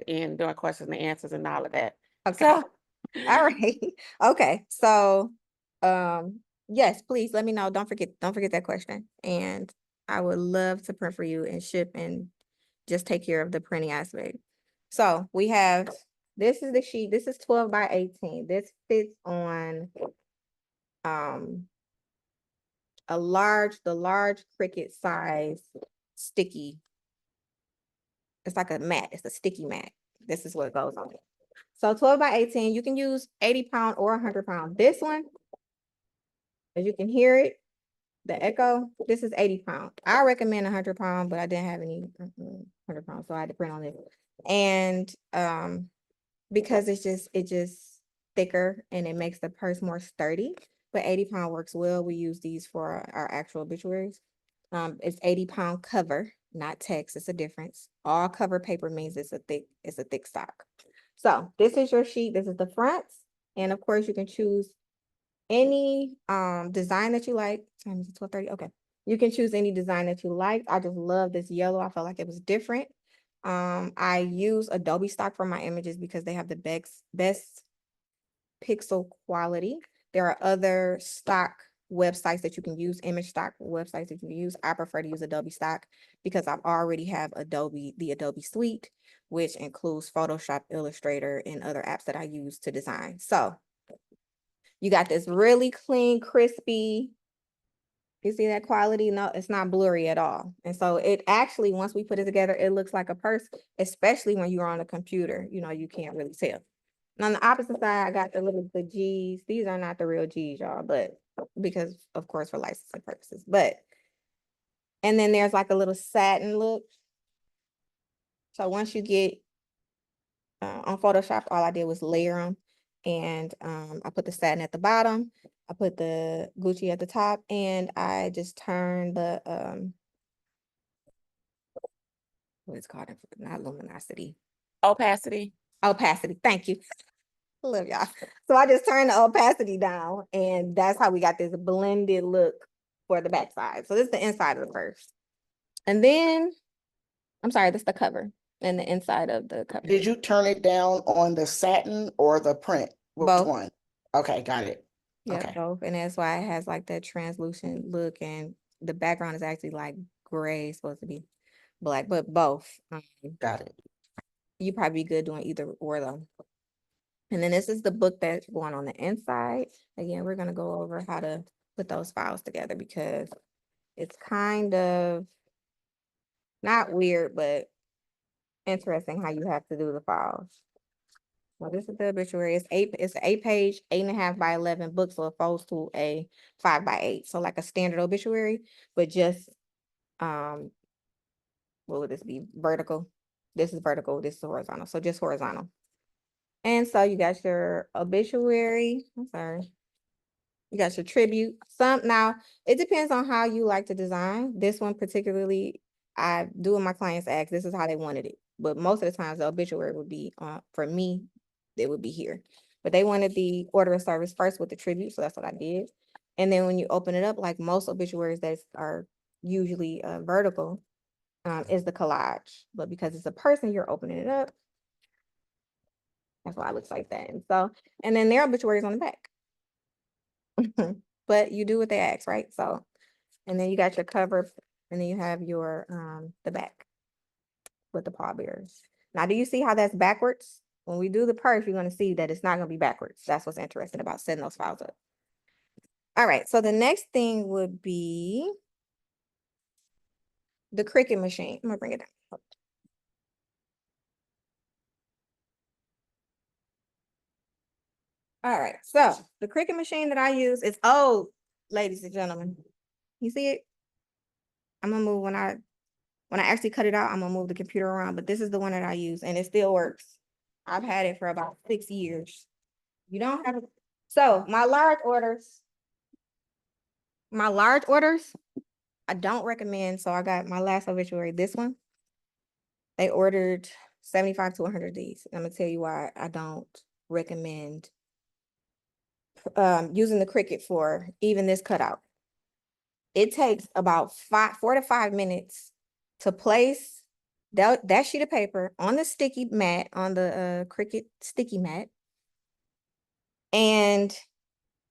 end doing questions and answers and all of that. Okay. So, All right. Okay. So, yes, please let me know. Don't forget that question. And I would love to print for you and ship and just take care of the printing aspect. So we have, this is the sheet. This is 12 by 18. This fits on the large Cricut size sticky. It's like a mat. It's a sticky mat. This is what goes on it. So 12 by 18, you can use 80-pound or 100-pound. This one, as you can hear it, the echo, this is 80-pound. I recommend 100-pound, but I didn't have any 100-pound, so I had to print on it. And because it's just thicker and it makes the purse more sturdy, but 80-pound works well. We use these for our actual obituaries. It's 80-pound cover, not text. It's a difference. All cover paper means it's a thick stock. So this is your sheet. This is the front. And of course you can choose any design that you like. Time is 12:30. Okay. You can choose any design that you like. I just love this yellow. I felt like it was different. I use Adobe stock for my images because they have the best pixel quality. There are other stock websites that you can use, image stock websites that you can use. I prefer to use Adobe stock because I already have the Adobe suite, which includes Photoshop, Illustrator, and other apps that I use to design. So you got this really clean, crispy. You see that quality? No, it's not blurry at all. And so it actually, once we put it together, it looks like a purse, especially when you're on a computer, you can't really tell. And on the opposite side, I got the G's. These are not the real G's, y'all, but because of course for licensing purposes. And then there's like a little satin look. So once you get on Photoshop, all I did was layer them. And I put the satin at the bottom. I put the Gucci at the top, and I just turned the what is it called? Not luminosity. opacity. Opacity. Thank you. I love y'all. So I just turned the opacity down, and that's how we got this blended look for the back side. So this is the inside of the purse. And then, I'm sorry, this is the cover and the inside of the cover. Did you turn it down on the satin or the print? Which Both. one? Okay, got it. Yeah, Okay. both. And that's why it has like that translucent look, and the background is actually like gray, supposed to be black, but both. Got it. You probably be good doing either or though. And then this is the book that's going on the inside. Again, we're going to go over how to put those files together because it's kind of not weird, but interesting how you have to do the files. Well, this is the obituary. It's an 8-page, 8.5 by 11 book, so it folds to a 5 by 8. So like a standard obituary, but just what would this be? Vertical. This is vertical, this is horizontal. So just horizontal. And so you got your obituary. I'm sorry. You got your tribute. Now it depends on how you like to design. This one particularly, I do what my clients ask. This is how they wanted it. But most of the times the obituary would be for me, it would be here. But they wanted the order of service first with the tribute, so that's what I did. And then when you open it up, like most obituaries that are usually vertical, is the collage. But because it's a person, you're opening it up. That's why it looks like that. And then their obituary is on the back. But you do what they ask, right? So, and then you got your cover, and then you have your the back with the pallbearers. Now, do you see how that's backwards? When we do the purse, you're going to see that it's not going to be backwards. That's what's interesting about setting those files up. All right, so the next thing would be the Cricut machine. I'm gonna bring it down. All right, so the Cricut machine that I use is old, ladies and gentlemen. You see it? I'm gonna move when I actually cut it out, I'm gonna move the computer around, but this is the one that I use and it still works. I've had it for about 6 years. You don't have it. So my large orders, I don't recommend. So I got my last obituary, this one. They ordered 75 to 100 of these. I'm gonna tell you why I don't recommend using the Cricut for even this cutout. It takes about 4 to 5 minutes to place that sheet of paper on the sticky mat, on the Cricut sticky mat, and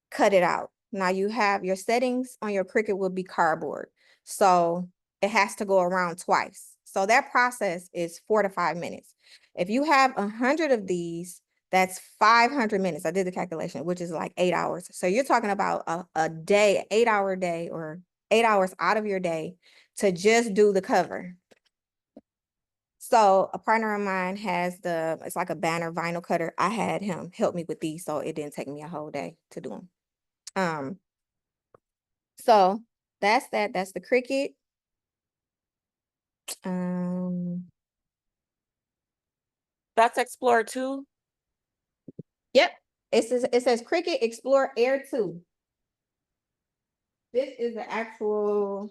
cut it out. Now you have your settings on your Cricut will be cardboard. So it has to go around twice. So that process is 4 to 5 minutes. If you have 100 of these, that's 500 minutes. I did the calculation, which is like 8 hours. So you're talking about a day, 8-hour day, or 8 hours out of your day to just do the cover. So a partner of mine has it's like a banner vinyl cutter. I had him help me with these, so it didn't take me a whole day to do them. So that's that. That's the Cricut. That's Explorer 2. Yep. It says Cricut Explore Air 2. This is the actual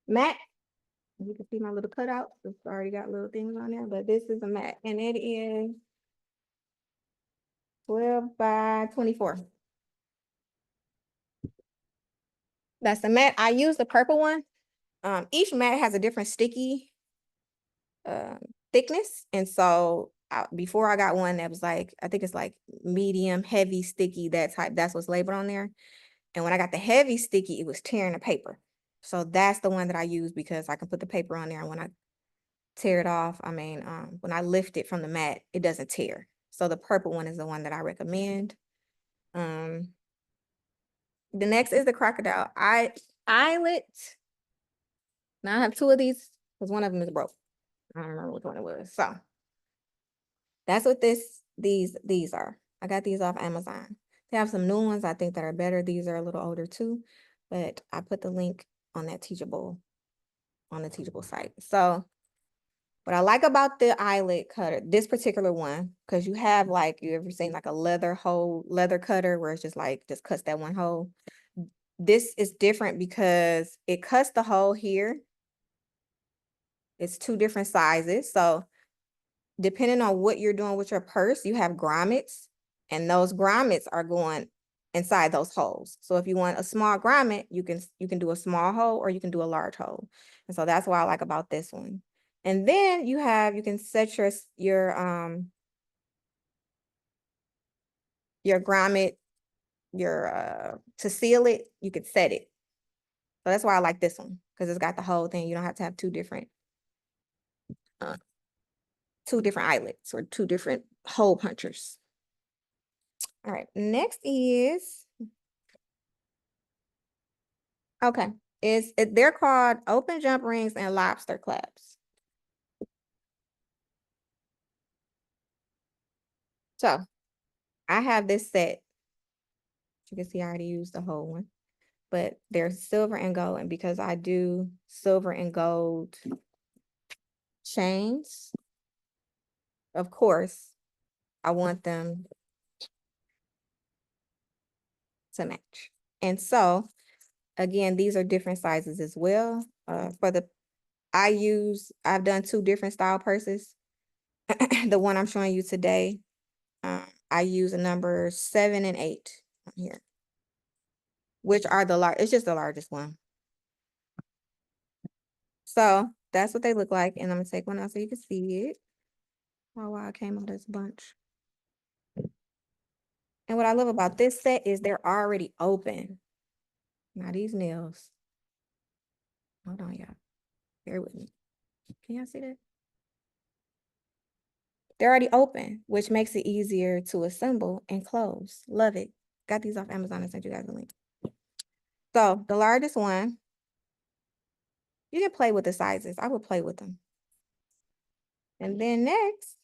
mat. You can see my little cutout. It's already got little things on there, but this is a mat, and it is 12 by 24. That's the mat. I use the purple one. Each mat has a different sticky thickness, and so before I got one that was like, I think it's like medium, heavy, sticky, that type. That's what's labeled on there. And when I got the heavy sticky, it was tearing the paper. So that's the one that I use because I can put the paper on there, and when I tear it off, when I lift it from the mat, it doesn't tear. So the purple one is the one that I recommend. The next is the crocodile eyelet. Now I have 2 of these because one of them is broke. I don't remember which one it was. So that's what these are. I got these off Amazon. They have some new ones I think that are better. These are a little older too, but I put the link on the Teachable site. So what I like about the eyelet cutter, this particular one, because you have like, you ever seen like a leather cutter where it's just cuts that one hole. This is different because it cuts the hole here. It's 2 different sizes. So depending on what you're doing with your purse, you have grommets, and those grommets are going inside those holes. So if you want a small grommet, you can do a small hole or you can do a large hole. And so that's what I like about this one. And then you can set your grommet, to seal it, you could set it. So that's why I like this one, because it's got the whole thing. You don't have to have 2 different eyelets or 2 different hole punchers. All right, next is, okay, they're called open jump rings and lobster claps. So I have this set. You can see I already used the whole one, but they're silver and gold. And because I do silver and gold chains, of course, I want them to match. And so, again, these are different sizes as well. I've done 2 different style purses. The one I'm showing you today, I use a number 7 and 8 on here, which are it's just the largest one. So that's what they look like. And I'm gonna take one out so you can see it. Oh, wow, it came out as a bunch. And what I love about this set is they're already open. Now these nails, hold on, y'all, bear with me. Can y'all see that? They're already open, which makes it easier to assemble and close. Love it. Got these off Amazon and sent you guys a link. So the largest one, you can play with the sizes. I would play with them. And then next,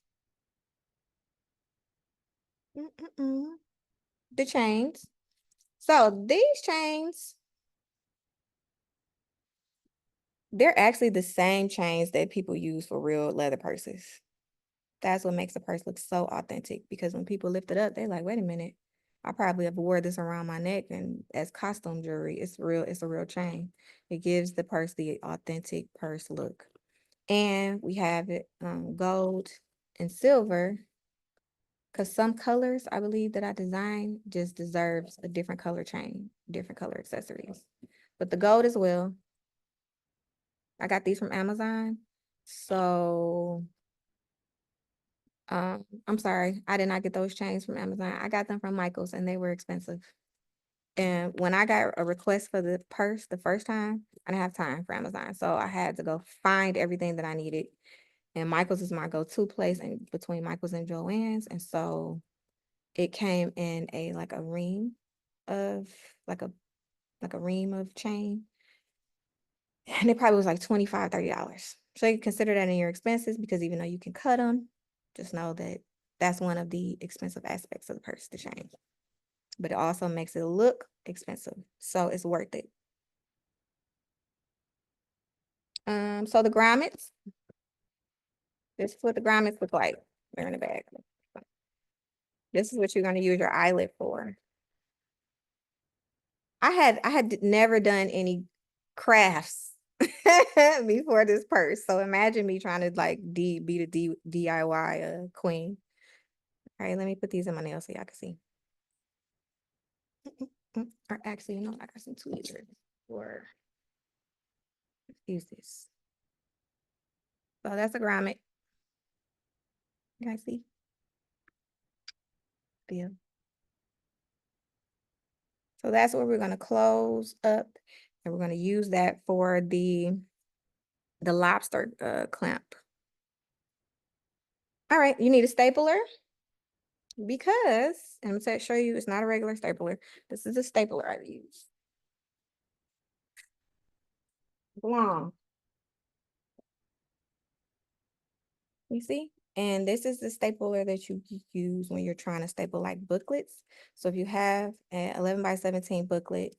the chains. So these chains, they're actually the same chains that people use for real leather purses. That's what makes the purse look so authentic, because when people lift it up, they're like, wait a minute, I probably have wore this around my neck and as costume jewelry. It's a real chain. It gives the purse the authentic purse look. And we have it gold and silver, because some colors I believe that I designed just deserves a different color chain, different color accessories. But the gold as well. I got these from Amazon. So, I'm sorry, I did not get those chains from Amazon. I got them from Michael's and they were expensive. And when I got a request for the purse the first time, I didn't have time for Amazon. So I had to go find everything that I needed. And Michael's is my go-to place and between Michael's and Joann's. And so it came in like a ream of like a ream of chain. And it probably was like $25, $30. So you consider that in your expenses because even though you can cut them, just know that that's one of the expensive aspects of the purse, the chain. But it also makes it look expensive. So it's worth it. So the grommets, this is what the grommets look like. They're in the bag. This is what you're going to use your eyelet for. I had never done any crafts before this purse. So imagine me trying to like be the DIY queen. All right, let me put these in my nails so y'all can see. Or actually, you know, I got some tweezers for use this. So that's a grommet. You guys see? Yeah. So that's what we're gonna close up, and we're gonna use that for the lobster clamp. All right, you need a stapler because I'm gonna show you it's not a regular stapler. This is a stapler I use. Long. You see? And this is the stapler that you use when you're trying to staple like booklets. So if you have an 11x17 booklet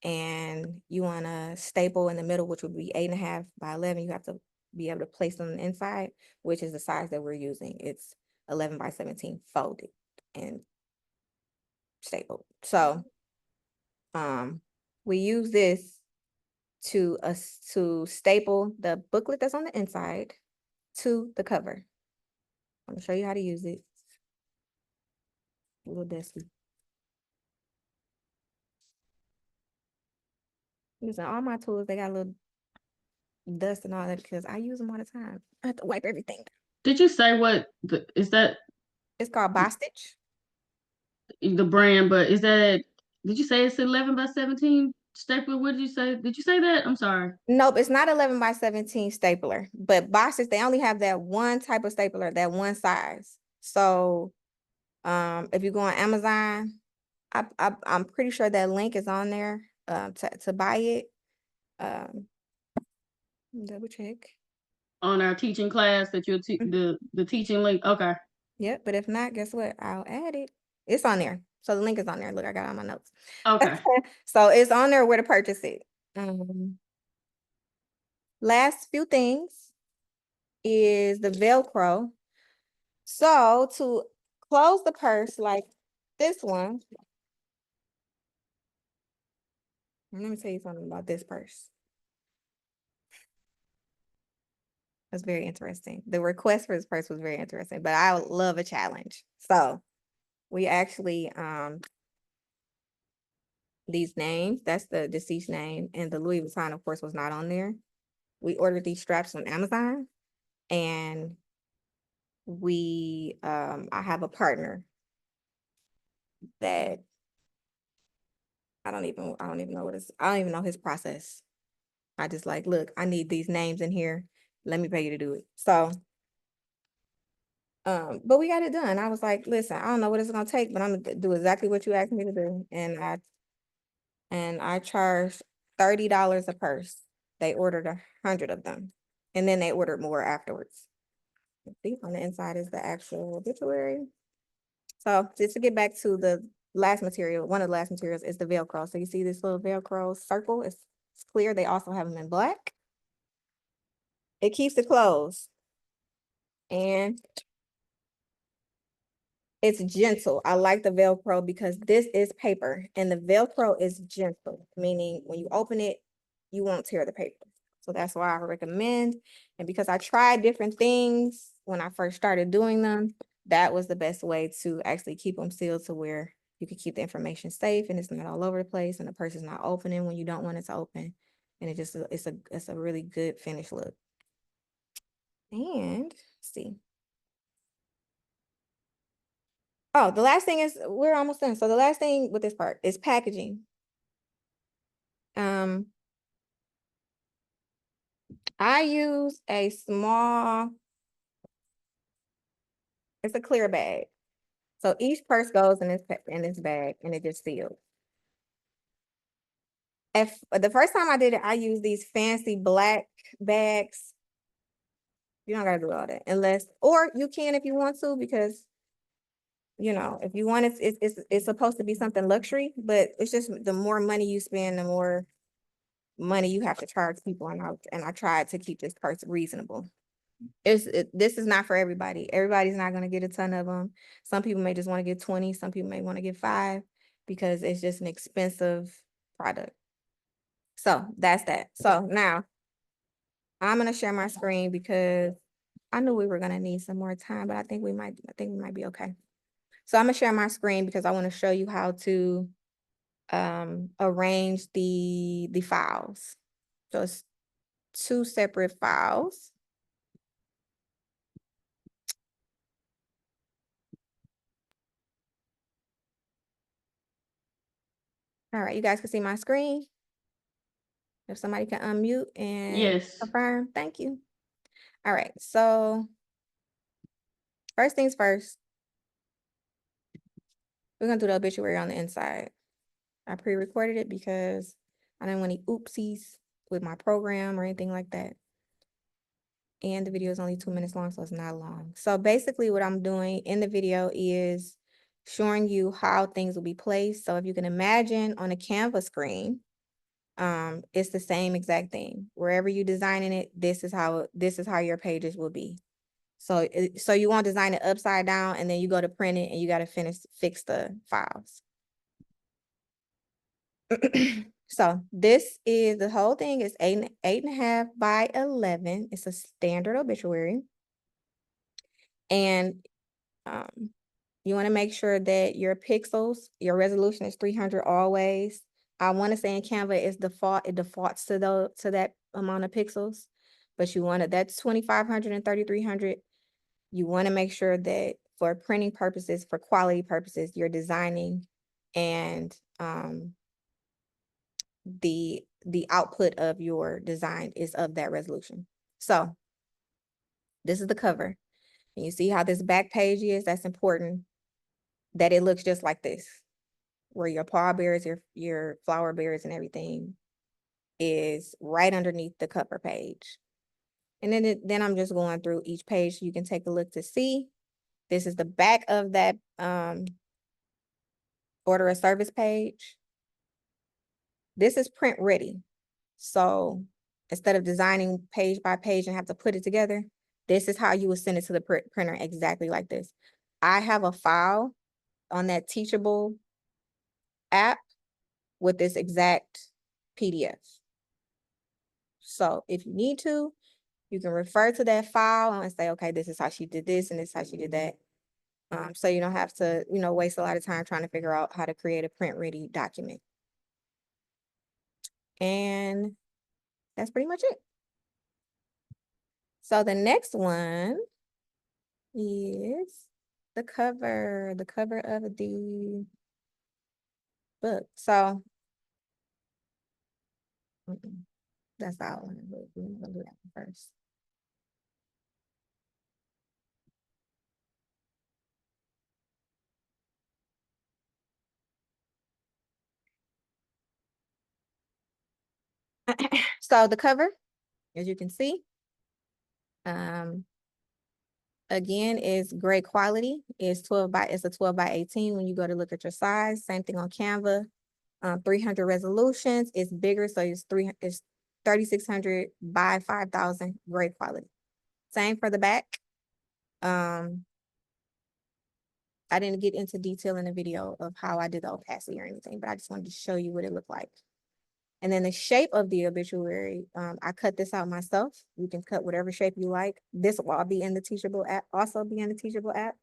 and you want to staple in the middle, which would be 8.5 by 11, you have to be able to place on the inside, which is the size that we're using. It's 11x17 folded and stapled. So we use this to staple the booklet that's on the inside to the cover. I'm gonna show you how to use it. A little dusty. Listen, all my tools, they got a little dust and all that because I use them all the time. I have to wipe everything. Did you say what is that It's called Bostitch. the brand? But is that, did you say it's 11x17 stapler? What did you say? Did you say that? I'm sorry. Nope, it's not 11x17 stapler, but Bostitch, they only have that one type of stapler, that one size. So if you go on Amazon, I'm pretty sure that link is on there to buy it. Double check. On our teaching class that you'll the teaching link. Okay. Yep, but if not, guess what? I'll add it. It's on there. So the link is on there. Look, I got it on my notes. Okay. So it's on there where to purchase it. Last few things is the Velcro. So to close the purse like this one, let me tell you something about this purse. That's very interesting. The request for this purse was very interesting, but I love a challenge. So we actually, these names, that's the deceased name, and the Louis Vuitton, of course, was not on there. We ordered these straps on Amazon, and I have a partner that I don't even know his process. I just like, look, I need these names in here. Let me pay you to do it. So, but we got it done. I was like, listen, I don't know what it's gonna take, but I'm gonna do exactly what you asked me to do. And I charged $30 a purse. They ordered 100 of them, and then they ordered more afterwards. See, on the inside is the actual obituary. So just to get back to the last material, one of the last materials is the Velcro. So you see this little Velcro circle, it's clear. They also have them in black. It keeps it closed. And it's gentle. I like the Velcro because this is paper and the Velcro is gentle, meaning when you open it, you won't tear the paper. So that's why I recommend. And because I tried different things when I first started doing them, that was the best way to actually keep them sealed to where you can keep the information safe and it's not all over the place and the person's not opening when you don't want it to open. And it's a really good finished look. And let's see. Oh, the last thing is we're almost done. So the last thing with this part is packaging. I use a small, it's a clear bag. So each purse goes in this bag and it just seals. If the first time I did it, I used these fancy black bags. You don't gotta do all that unless, or you can if you want to, because you know, if you want it, it's supposed to be something luxury, but it's just the more money you spend, the more money you have to charge people. And I tried to keep this purse reasonable. This is not for everybody. Everybody's not going to get a ton of them. Some people may just want to get 20. Some people may want to get 5 because it's just an expensive product. So that's that. So now I'm going to share my screen because I knew we were going to need some more time, but I think we might be okay. So I'm going to share my screen because I want to show you how to arrange the files. So it's 2 separate files. All right, you guys can see my screen. If somebody can unmute and Yes. confirm, thank you. All right, so first things first, we're gonna do the obituary on the inside. I pre-recorded it because I didn't want any oopsies with my program or anything like that. And the video is only 2 minutes long, so it's not long. So basically what I'm doing in the video is showing you how things will be placed. So if you can imagine on a Canva screen, it's the same exact thing. Wherever you designing it, this is how your pages will be. So you want to design it upside down and then you go to print it and you got to fix the files. So this is the whole thing is 8.5 by 11. It's a standard obituary. And you want to make sure that your pixels, your resolution is 300 always. I want to say in Canva it defaults to that amount of pixels, but you want that's 2500 and 3300. You want to make sure that for printing purposes, for quality purposes, you're designing and the output of your design is of that resolution. So this is the cover. And you see how this back page is? That's important that it looks just like this, where your pallbearers, your flower bearers and everything is right underneath the cover page. And then I'm just going through each page so you can take a look to see. This is the back of that order of service page. This is print ready. So instead of designing page by page and have to put it together, this is how you would send it to the printer exactly like this. I have a file on that Teachable app with this exact PDF. So if you need to, you can refer to that file and say, okay, this is how she did this and this is how she did that. So you don't have to, waste a lot of time trying to figure out how to create a print ready document. And that's pretty much it. So the next one is the cover of the book. So that's the outline. We're gonna do that one first. So the cover, as you can see, again, is great quality. It's a 12 by 18 when you go to look at your size. Same thing on Canva. 300 resolutions. It's bigger, so it's 3600 by 5000. Great quality. Same for the back. I didn't get into detail in the video of how I did the opacity or anything, but I just wanted to show you what it looked like. And then the shape of the obituary, I cut this out myself. You can cut whatever shape you like. This will all be in the Teachable app, also be in the Teachable app.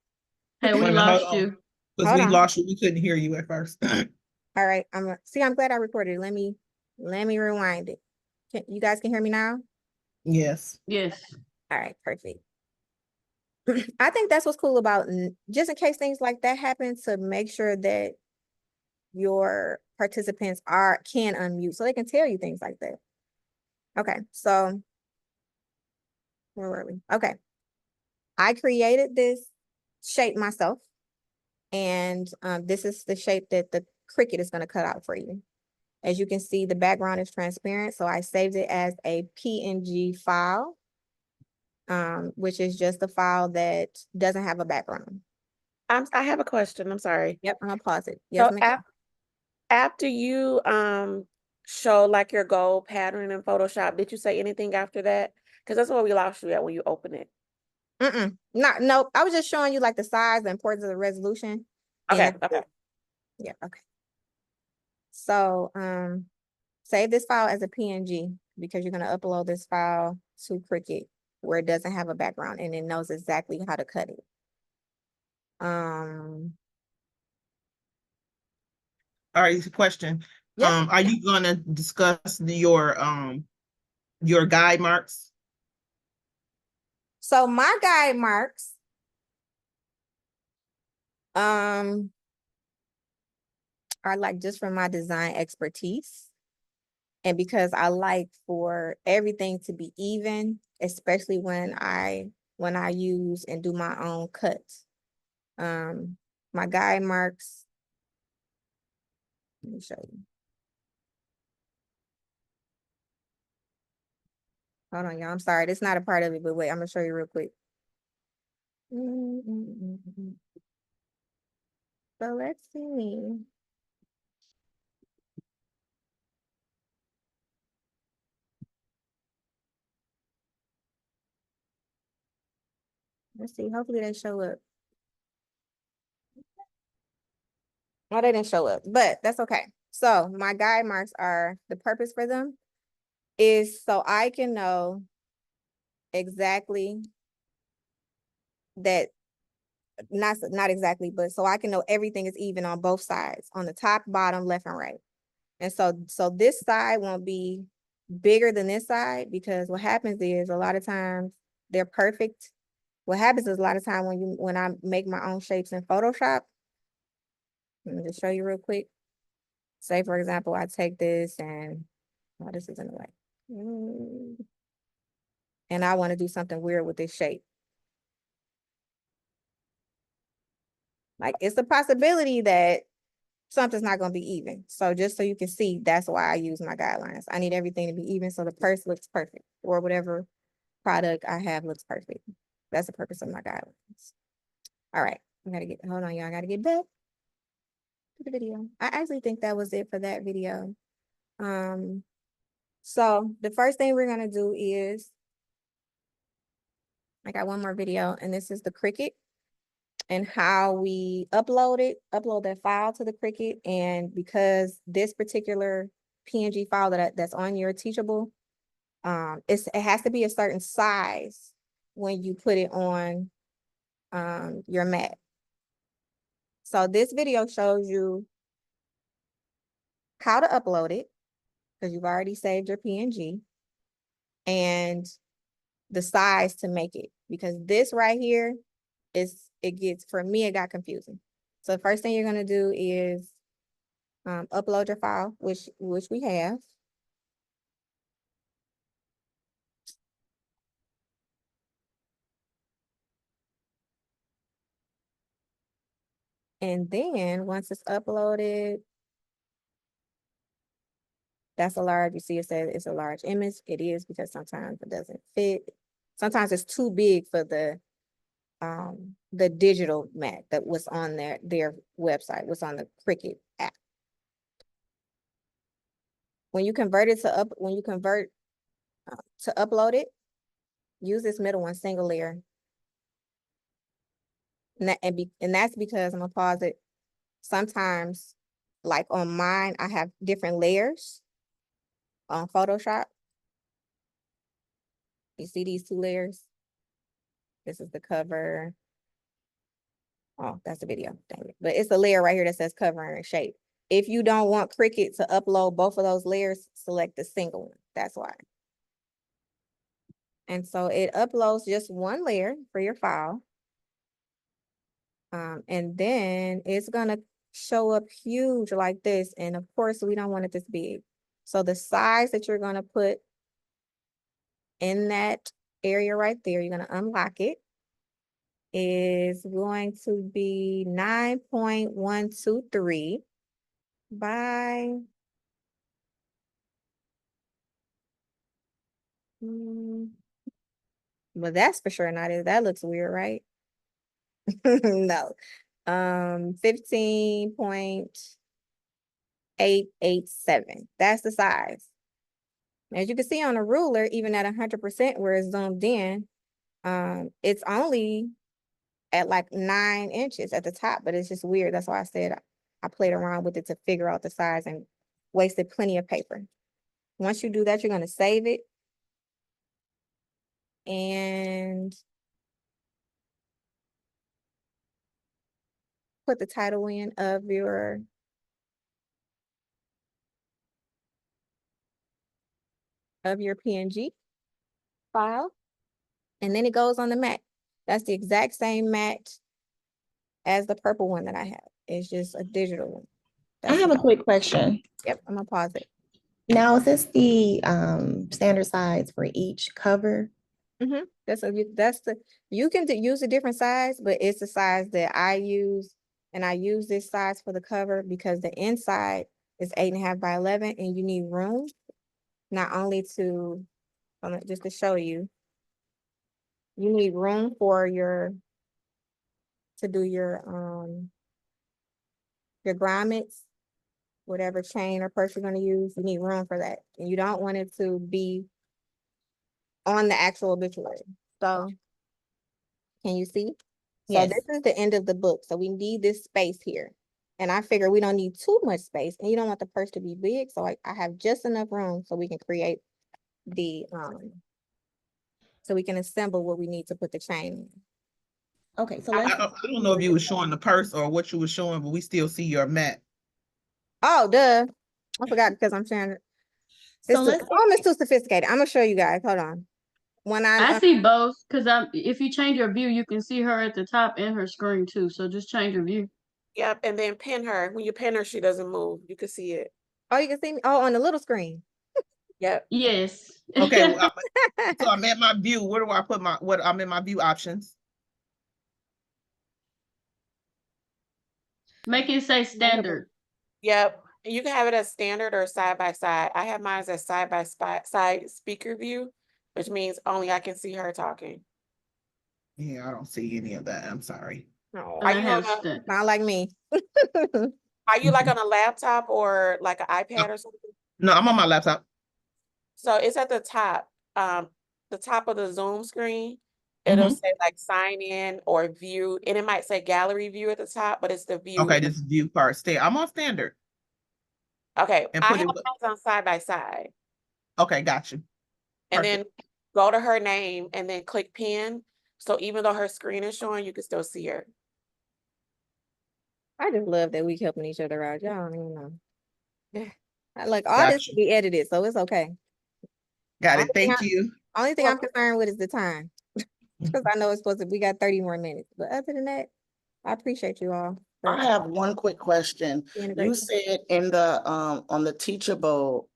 Hey, we Wait a minute, hold lost on. you. Because Hold we on. lost you. We couldn't hear you at first. All right, I'm glad I recorded it. Let me rewind it. You guys can hear me now? Yes. Yes. All right, perfect. I think that's what's cool about, just in case things like that happen, to make sure that your participants can unmute so they can tell you things like that. Okay, so where were we? Okay. I created this shape myself, and this is the shape that the Cricut is going to cut out for you. As you can see, the background is transparent, so I saved it as a PNG file, which is just a file that doesn't have a background. I have a question. I'm sorry. Yep, I'm gonna pause it. Yes, So ma'am. after you show like your gold pattern in Photoshop, did you say anything after that? Because that's where we lost you at when you open it. No, I was just showing you like the size, the importance of the resolution. Okay, And okay. yeah, okay. So save this file as a PNG because you're gonna upload this file to Cricut where it doesn't have a background and it knows exactly how to cut it. All right, question. Yeah. Are you gonna discuss your guide marks? So my guide marks, are like just from my design expertise. And because I like for everything to be even, especially when I use and do my own cuts. My guide marks, let me show you. Hold on, y'all. I'm sorry, this is not a part of it, but wait, I'm gonna show you real quick. So let's see. Let's see, hopefully they show up. Oh, they didn't show up, but that's okay. So my guide marks the purpose for them is so I can know exactly that, not exactly, but so I can know everything is even on both sides, on the top, bottom, left, and right. And so this side won't be bigger than this side because what happens is a lot of times they're perfect. What happens is a lot of time when I make my own shapes in Photoshop, let me just show you real quick. Say for example, I take this and this is in the way. And I want to do something weird with this shape. Like it's a possibility that something's not going to be even. So just so you can see, that's why I use my guidelines. I need everything to be even so the purse looks perfect or whatever product I have looks perfect. That's the purpose of my guidelines. All right, hold on, y'all. I gotta get back to the video. I actually think that was it for that video. So the first thing we're gonna do is, I got one more video, and this is the Cricut and how we upload that file to the Cricut. And because this particular PNG file that's on your Teachable, it has to be a certain size when you put it on your mat. So this video shows you how to upload it because you've already saved your PNG and the size to make it, because this right here for me, it got confusing. So the first thing you're gonna do is upload your file, which we have. And then once it's uploaded, that's a large, you see it says it's a large image. It is because sometimes it doesn't fit. Sometimes it's too big for the digital mat that was on their website, was on the Cricut app. When you convert to upload it, use this middle one, single layer. And that's because I'm gonna pause it. Sometimes, like on mine, I have different layers on Photoshop. You see these two layers? This is the cover. Oh, that's the video. Dang it. But it's the layer right here that says cover and shape. If you don't want Cricut to upload both of those layers, select the single one. That's why. And so it uploads just one layer for your file. And then it's gonna show up huge like this. And of course, we don't want it this big. So the size that you're gonna put in that area right there, you're gonna unlock it, is going to be 9.123 by well, that's for sure not it. That looks weird, right? No. 15.887. That's the size. As you can see on a ruler, even at 100% where it's zoomed in, it's only at like 9 inches at the top, but it's just weird. That's why I said I played around with it to figure out the size and wasted plenty of paper. Once you do that, you're going to save it. And put the title in of your PNG file. And then it goes on the mat. That's the exact same mat as the purple one that I have. It's just a digital one. I have a quick question. Yep, I'm gonna pause it. Now, is this the standard size for each cover? You can use a different size, but it's the size that I use. And I use this size for the cover because the inside is 8.5 by 11 and you need room. Not only to, just to show you, you need room for to do your grommets, whatever chain or purse you're gonna use, you need room for that. And you don't want it to be on the actual obituary. So, can you see? So Yes. this is the end of the book. So we need this space here. And I figure we don't need too much space and you don't want the purse to be big. So I have just enough room so we can create the, so we can assemble what we need to put the chain in. Okay, so I let's, don't know if you were showing the purse or what you were showing, but we still see your mat. Oh, duh. I forgot because I'm sharing it. so let's, Almost too sophisticated. I'm gonna show you guys. Hold on. When I see both because if you change your view, you can see her at the top and her screen too. So just change your view. Yep, and then pin her. When you pin her, she doesn't move. You can see it. oh, you can see me. Oh, on the little screen. Yep. Yes. Okay, so I'm at my view. Where do I put I'm in my view options? Make it say standard. Yep. You can have it as standard or side by side. I have mine as side by side speaker view, which means only I can see her talking. Yeah, I don't see any of that. I'm sorry. Oh, And I you have on a- stand. not like me. Are you like on a laptop or like an iPad or something? No, I'm on my laptop. So it's at the top of the Zoom screen. It'll say like sign in or view, and it might say gallery view at the top, but it's the view. Okay, this is view part. I'm on standard. Okay, And I put have it. mine on side by side. Okay, got you. And Perfect. then go to her name and then click pin. So even though her screen is showing, you can still see her. I just love that we helping each other out. Y'all don't even know. Like all Got this you. to be edited, so it's okay. Got Only it. thing Thank you. Only thing I'm concerned with is the time. Because I know we got 30 more minutes. But other than that, I appreciate you all for I have one quick question. being a You great. said in the, on the Teachable,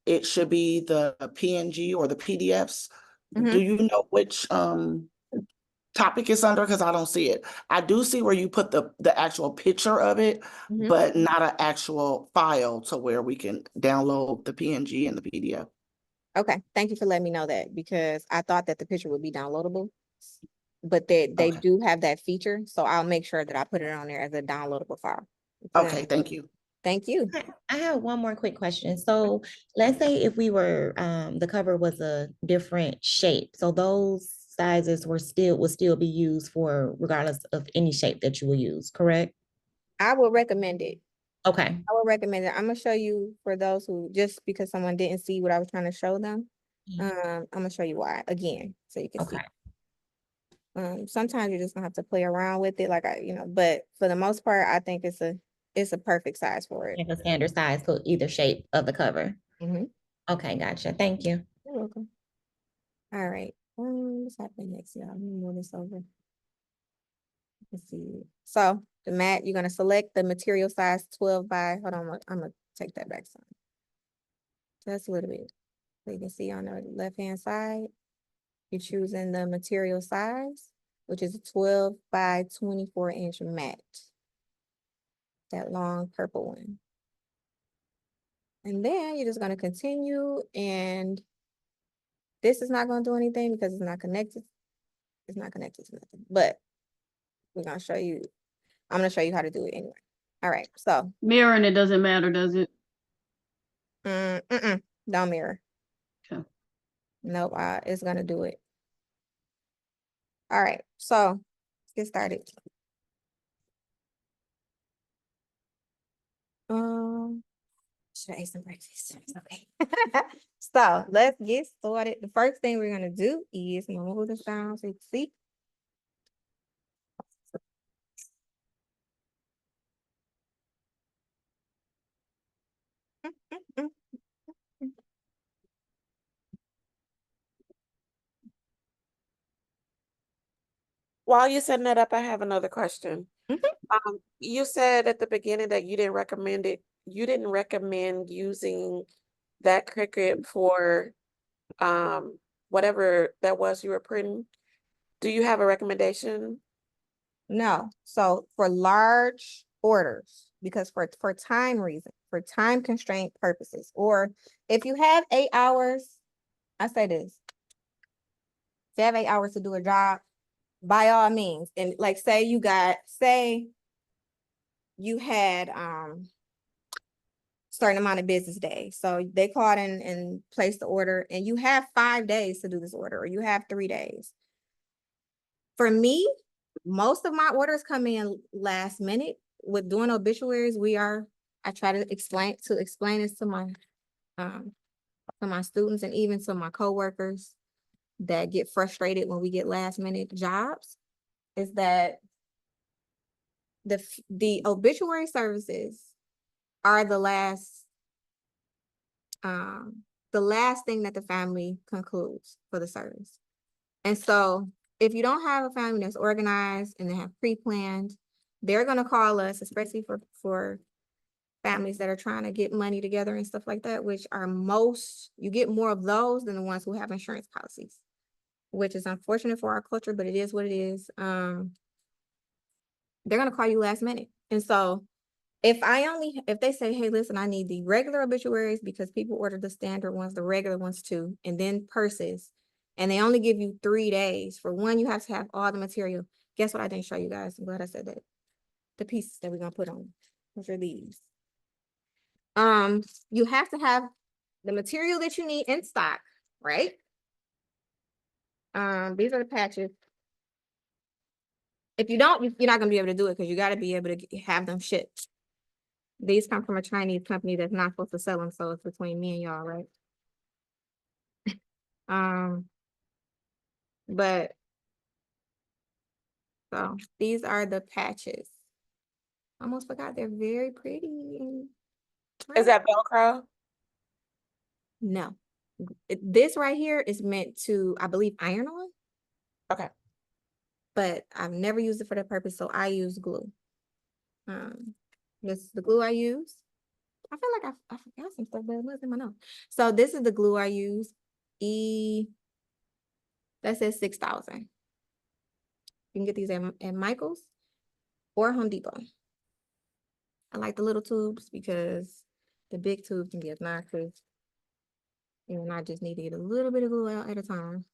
it should be the PNG or the PDFs. Mhm. Do you know which, topic it's under? Because I don't see it. I do see where you put the actual picture of it, Mhm. but not an actual file to where we can download the PNG and the PDF. Okay, thank you for letting me know that because I thought that the picture would be downloadable. But they Okay. do have that feature, so I'll make sure that I put it on there as a downloadable file. Okay, thank you. Thank you. I have one more quick question. So let's say if we were, the cover was a different shape. So those sizes would still be used for regardless of any shape that you will use, correct? I will recommend it. Okay. I will recommend it. I'm gonna show you for those who, just because someone didn't see what I was trying to show them. I'm gonna show you why again, so you can see. Okay. Sometimes you're just gonna have to play around with it, like but for the most part, I think it's a perfect size for it. Like a standard size for either shape of the cover. Mhm. Okay, gotcha. Thank you. You're welcome. All right. What's happening next, y'all? Let me move this over. Let's see. So the mat, you're gonna select the material size 12 by, hold on, I'm gonna take that back some. Just a little bit. So you can see on the left-hand side, you're choosing the material size, which is a 12 by 24-inch mat. That long purple one. And then you're just gonna continue, and this is not gonna do anything because it's not connected. It's not connected to nothing, but we're gonna show you, I'm gonna show you how to do it anyway. All right, so Mirroring it doesn't matter, does it? don't mirror. Okay. Nope, it's gonna do it. All right, so let's get started. Should I eat some breakfast? Okay. So let's get started. The first thing we're gonna do is I'm gonna move this down so you can see. While you're setting that up, I have another question. Mhm. You said at the beginning that you didn't recommend it. You didn't recommend using that Cricut for whatever that was you were printing. Do you have a recommendation? No, so for large orders, because for time reason, for time constraint purposes, or if you have 8 hours, I say this. If you have 8 hours to do a job, by all means, and like say you had certain amount of business days. So they called in and placed the order, and you have 5 days to do this order, or you have 3 days. For me, most of my orders come in last minute. With doing obituaries, I try to explain this to my students and even to my coworkers that get frustrated when we get last minute jobs, is that the obituary services are the last thing that the family concludes for the service. And so if you don't have a family that's organized and they have pre-planned, they're gonna call us, especially for families that are trying to get money together and stuff like that, which are you get more of those than the ones who have insurance policies, which is unfortunate for our culture, but it is what it is. They're gonna call you last minute. And so if they say, hey, listen, I need the regular obituaries because people order the standard ones, the regular ones too, and then purses, and they only give you 3 days. For one, you have to have all the material. Guess what I didn't show you guys? I'm glad I said that. The pieces that we're gonna put on, which are these. You have to have the material that you need in stock, right? These are the patches. If you don't, you're not gonna be able to do it because you gotta be able to have them shipped. These come from a Chinese company that's not supposed to sell them, so it's between me and y'all, right? But so these are the patches. Almost forgot, they're very pretty. Is that Velcro? No. This right here is meant to, I believe, iron on. Okay. But I've never used it for that purpose, so I use glue. This is the glue I use. I feel like I forgot some stuff, but it wasn't my note. So this is the glue I use. That says 6,000. You can get these at Michael's or Home Depot. I like the little tubes because the big tubes can be obnoxious. And I just need to get a little bit of glue out at a time.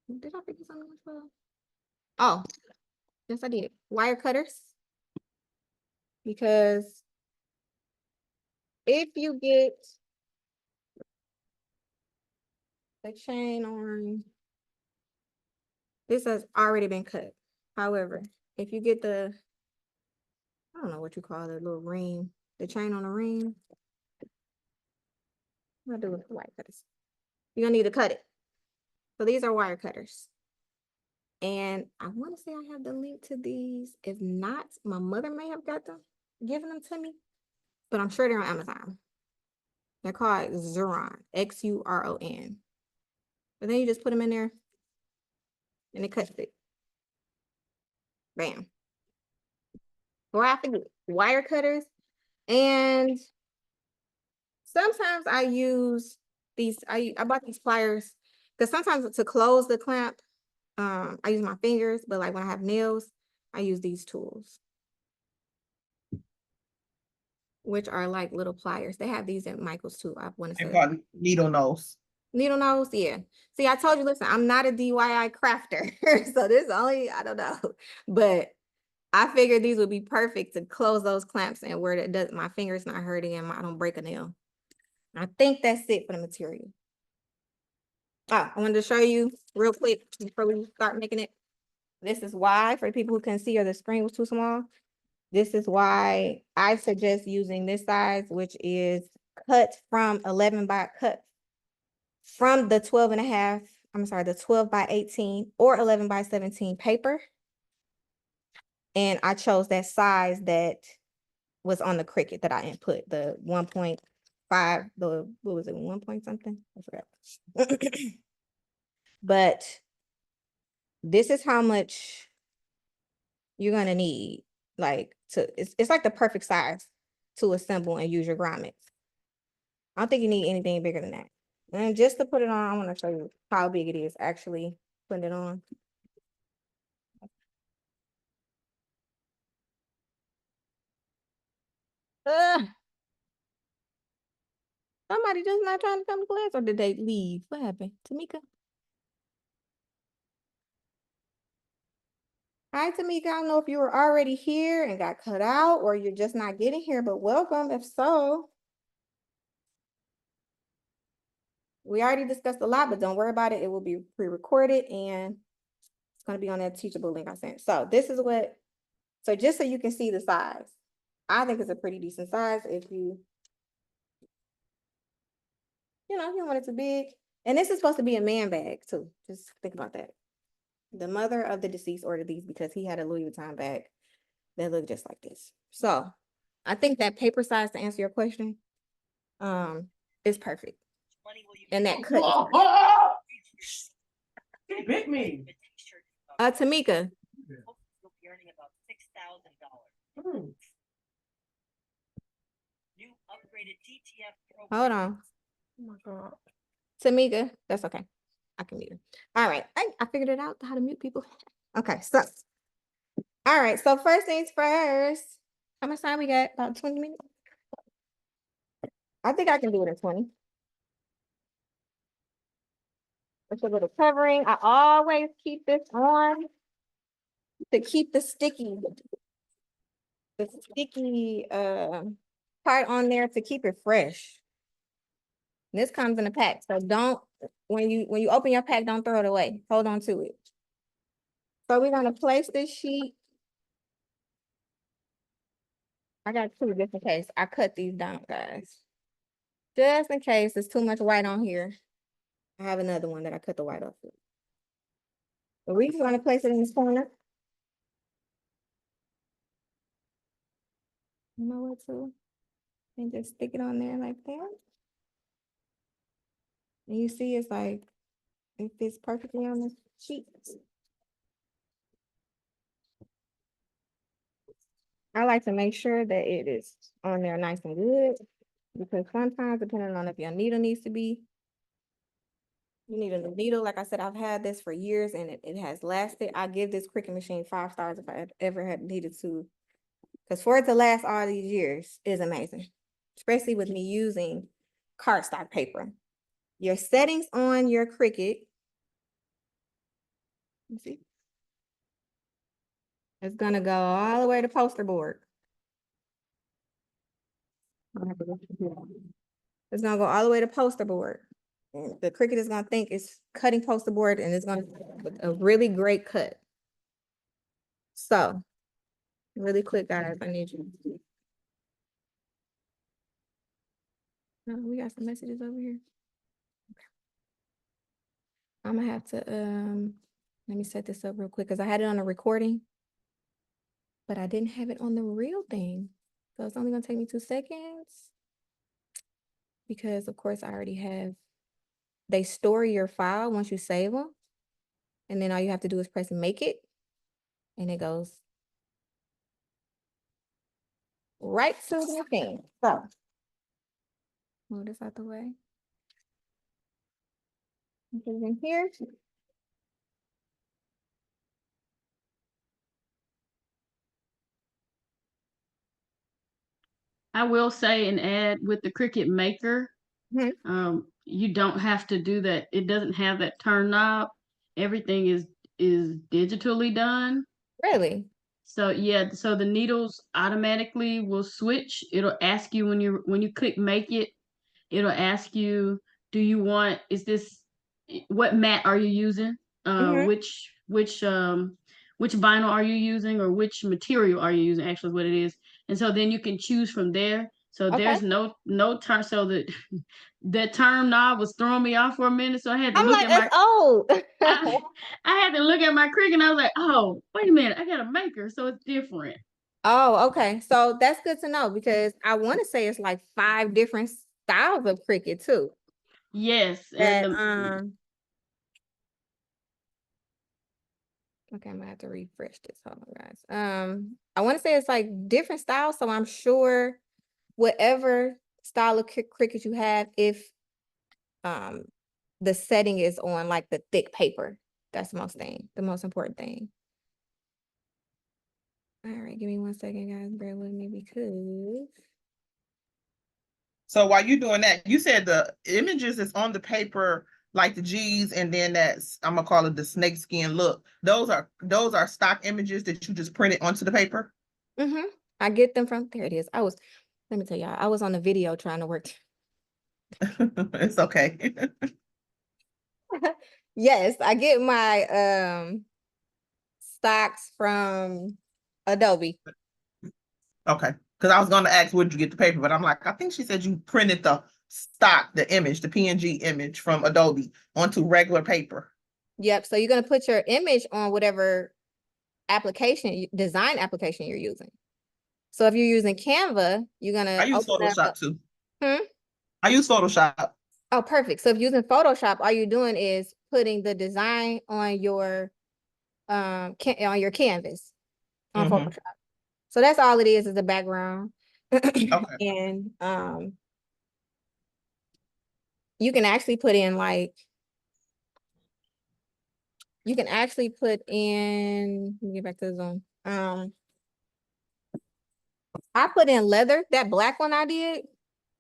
Did I forget something as well? Oh, yes, I did. Wire cutters. Because if you get the chain on, this has already been cut. However, if you get I don't know what you call it, little ring, the chain on the ring. I'll do it with the wire cutters. You're gonna need to cut it. So these are wire cutters. And I want to say I have the link to these. If not, my mother may have given them to me, but I'm sure they're on Amazon. They're called Xuron, Xuron. But then you just put them in there and it cuts it. Bam. Or I think wire cutters. And sometimes I use these, I bought these pliers because sometimes to close the clamp, I use my fingers, but like when I have nails, I use these tools, which are like little pliers. They have these at Michael's too. I want to They're say called needle nose. needle nose. Yeah. See, I told you, listen, I'm not a DIY crafter. So this only, I don't know, but I figured these would be perfect to close those clamps and where it does my fingers not hurting and I don't break a nail. I think that's it for the material. Oh, I wanted to show you real quick before we start making it. This is why, for the people who can see or the screen was too small, this is why I suggest using this size, which is cut from 11 by cut from the 12 and a half, I'm sorry, the 12 by 18 or 11 by 17 paper. And I chose that size that was on the Cricut that I input, the 1.5, the, what was it, 1 point something? I forgot. But this is how much you're gonna need, like, it's like the perfect size to assemble and use your grommets. I don't think you need anything bigger than that. And just to put it on, I want to show you how big it is actually putting it on. Somebody just not trying to come to class, or did they leave? What happened? Tamika? Hi, Tamika. I don't know if you were already here and got cut out or you're just not getting here, but welcome if so. We already discussed a lot, but don't worry about it. It will be pre-recorded and it's going to be on that Teachable link I sent. So this is what, so just so you can see the size, I think it's a pretty decent size if you don't want it too big. And this is supposed to be a man bag too. Just think about that. The mother of the deceased ordered these because he had a Louis Vuitton bag that looked just like this. So I think that paper size, to answer your question, is perfect. And that cut. He bit me. Tamika. Hold on. Oh my God. Tamika, that's okay. I can mute her. All right. I figured it out how to mute people. Okay, so all right. So first things first. How much time we got? About 20 minutes. I think I can do it in 20. With a little covering. I always keep this on to keep the sticky part on there to keep it fresh. This comes in a pack, so don't, when you open your pack, don't throw it away. Hold on to it. So we're gonna place this sheet. I got two just in case. I cut these down, guys. Just in case there's too much white on here. I have another one that I cut the white off with. But we just wanna place it in this corner. You know what to? And just stick it on there like that. And you see it's like, it fits perfectly on the sheet. I like to make sure that it is on there nice and good, because sometimes depending on if your needle needs to be, you need a new needle. Like I said, I've had this for years and it has lasted. I give this Cricut machine 5 stars if I had ever had needed to, because for it to last all these years is amazing, especially with me using cardstock paper. Your settings on your Cricut, you see, it's gonna go all the way to poster board. It's gonna go all the way to poster board. And the Cricut is gonna think it's cutting poster board and it's gonna be a really great cut. So, really quick, guys, I need you. We got some messages over here. Okay. I'm gonna have to, let me set this up real quick because I had it on a recording, but I didn't have it on the real thing. So it's only gonna take me 2 seconds. because of course I already have, they store your file once you save them. And then all you have to do is press make it. And it goes right to the thing. So, move this out the way. Put it in here. I will say and add with the Cricut Maker, Mhm. you don't have to do that. It doesn't have that turn knob. Everything is digitally done. Really? So yeah, so the needles automatically will switch. It'll ask you when you click make it, it'll ask you, do you want, is this, what mat are you using? Mhm. Which vinyl are you using, or which material are you using, actually is what it is. And so then you can choose from there. So Okay. there's no turn, so that that turn knob was throwing me off for a minute. So I had to I'm look like, at my that's old. I, I had to look at my Cricut and I was like, oh, wait a minute, I got a maker, so it's different. Oh, okay. So that's good to know because I want to say it's like 5 different styles of Cricut too. Yes, and That the okay, I'm gonna have to refresh this. Hold on, guys. I want to say it's like different styles, so I'm sure whatever style of Cricut you have, if um the setting is on like the thick paper, that's the most important thing. All right, give me 1 second, guys. Bear with me because So while you're doing that, you said the images is on the paper, like the G's, and then that's, I'm gonna call it the snake skin look. Those are stock images that you just printed onto the paper. I get them from there. It is. Let me tell y'all, I was on the video trying to work. It's okay. Yes, I get my stocks from Adobe. Okay, because I was gonna ask where'd you get the paper, but I'm like, I think she said you printed the stock, the image, the PNG image from Adobe onto regular paper. Yep. So you're gonna put your image on whatever design application you're using. So if you're using Canva, you're I gonna use open Photoshop up. too. Hmm? I use Photoshop. Oh, perfect. So if you're using Photoshop, all you're doing is putting the design on your on your canvas on Mm-hmm. Photoshop. So that's all it is the background. Okay. And you can actually put in like let me get back to the Zoom. I put in leather, that black one I did,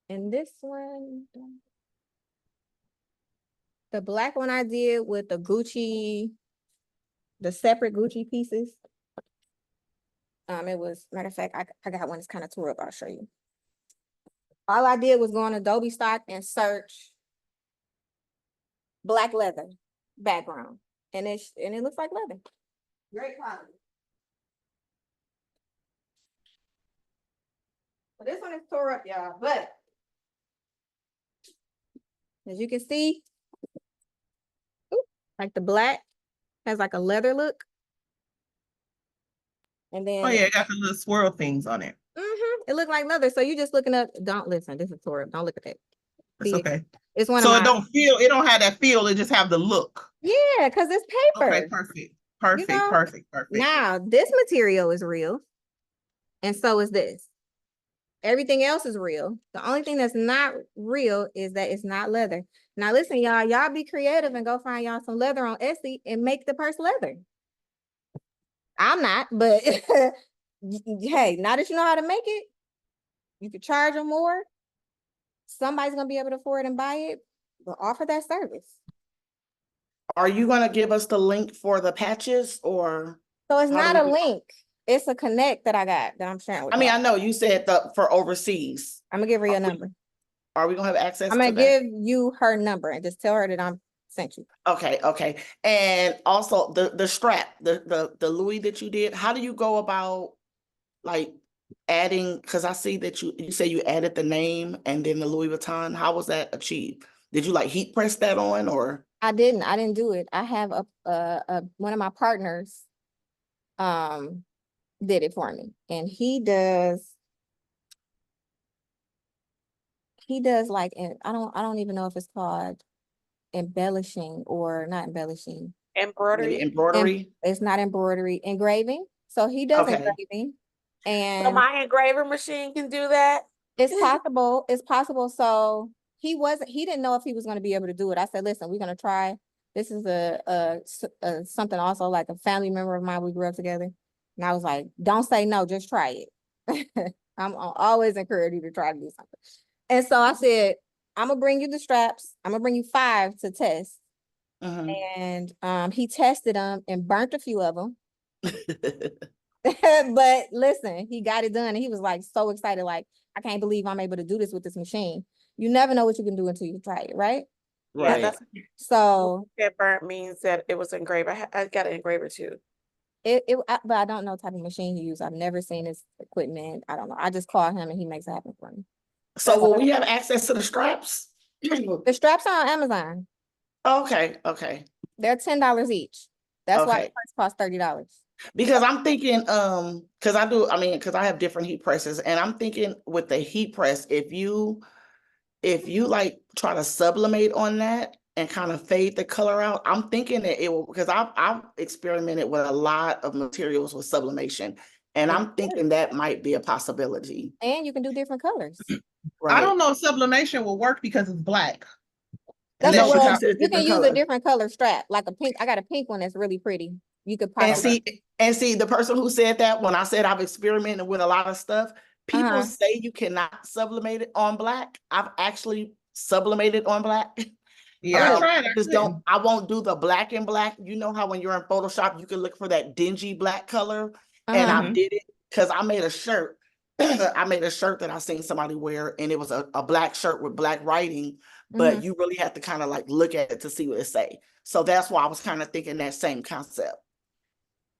and this one, the black one I did with the separate Gucci pieces. It was, matter of fact, I got one that's kind of tore up, I'll show you. All I did was go on Adobe Stock and search black leather background. And it looks like leather. Great quality. But this one is tore up, y'all. But as you can see, like the black has like a leather look. And Oh then yeah, it got the little swirl things on it. it looked like leather. So you just looking up, don't listen, this is tore up. Don't look at that. It's See, okay. it's one of So my, it don't have that feel, it just have the look. yeah, because it's paper. Okay, perfect. You Perfect, know? perfect, perfect. Now, this material is real. And so is this. Everything else is real. The only thing that's not real is that it's not leather. Now listen, y'all be creative and go find y'all some leather on Etsy and make the purse leather. I'm not, but hey, now that you know how to make it, you could charge them more. Somebody's gonna be able to afford and buy it, but offer that service. Are you gonna give us the link for the patches or? So it's How do not a we- link. It's a connect that I got that I'm sharing with I mean, y'all. I know you said for overseas. I'm gonna give her your Are we- number. Are we gonna have access I'm to gonna that? give you her number and just tell her that I'm sent you. Okay, okay. And also the strap, the Louis that you did, how do you go about like adding, because I see that you say you added the name and then the Louis Vuitton. How was that achieved? Did you like heat press that on or? I didn't do it. I have a one of my partners did it for me. And he he does like, I don't even know if it's called embellishing or not embellishing. Maybe Embroidery. embroidery. It's not embroidery, engraving. So he does Okay. engraving, So and my engraver machine can do that. it's possible. It's possible. So he didn't know if he was going to be able to do it. I said, listen, we're going to try. This is a something also like a family member of mine. We grew up together. And I was like, don't say no, just try it. I'll always encourage you to try to do something. And so I said, I'm gonna bring you the straps. I'm gonna bring you 5 to test. Mhm. And he tested them and burnt a few of them. But listen, he got it done and he was like so excited, like, I can't believe I'm able to do this with this machine. You never know what you can do until you try it, right? Yeah, Right. that's So that burnt means that it was engraved. I got an engraver too. but I don't know what type of machine he used. I've never seen his equipment. I don't know. I just call him and he makes it happen for me. So That's will all. we have access to the straps? The straps are on Amazon. Okay, okay, They're $10 each. That's why the okay. price costs $30. Because I'm thinking, because because I have different heat presses, and I'm thinking with the heat press, if you like try to sublimate on that and kind of fade the color out, I'm thinking that it will, because I've experimented with a lot of materials with sublimation, and I'm thinking that might be a possibility. And you can do different colors. I Right. don't know if sublimation will work because it's black. That's No, Unless you but you have, said you can different use a color. different color strap, like a pink. I got a pink one that's really pretty. You could And possibly. see, the person who said that, when I said I've experimented with a lot of stuff, people say you cannot sublimate it on black. I've actually sublimated on black. yeah, I tried. I just don't, I won't do the black and black. You know how when you're in Photoshop, you can look for that dingy black color. And I Mhm. did it because I made a shirt. I made a shirt that I seen somebody wear, and it was a black shirt with black writing, but you really have to kind of like look at it to see what it say. So that's why I was kind of thinking that same concept.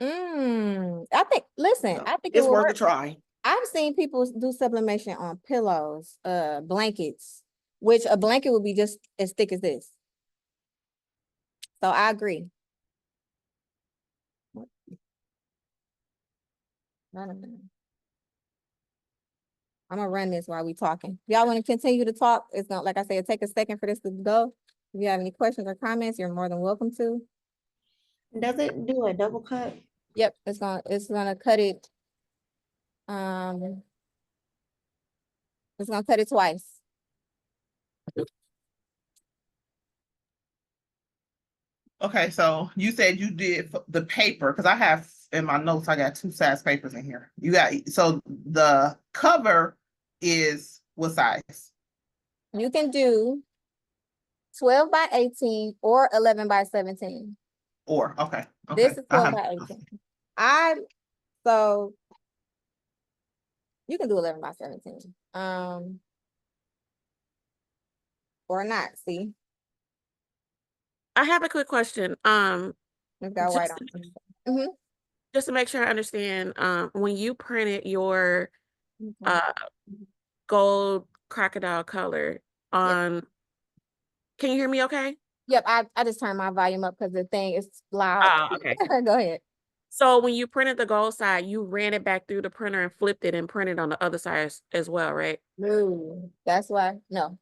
I think, listen, So I think it it's will worth a work. try. I've seen people do sublimation on pillows, blankets, which a blanket would be just as thick as this. So I agree. I'm gonna run this while we talking. If y'all want to continue to talk, it's gonna, like I said, take a second for this to go. If you have any questions or comments, you're more than welcome to. Does it do a double cut? Yep, it's gonna cut it. It's gonna cut it twice. Okay, so you said you did the paper, because I have in my notes, I got 2 size papers in here. You got, so the cover is what size? You can do 12 by 18 or 11 by 17. Or, okay, This is I 12 have, by 18. So you can do 11 by 17. Or not, see? I have a quick question. It's got white Just on. just to make sure I understand, when you printed your gold crocodile color on, can you hear me okay? Yep, I just turned my volume up because the thing is loud. Oh, okay. Go ahead. So when you printed the gold side, you ran it back through the printer and flipped it and printed on the other side as well, right? No, that's why. No.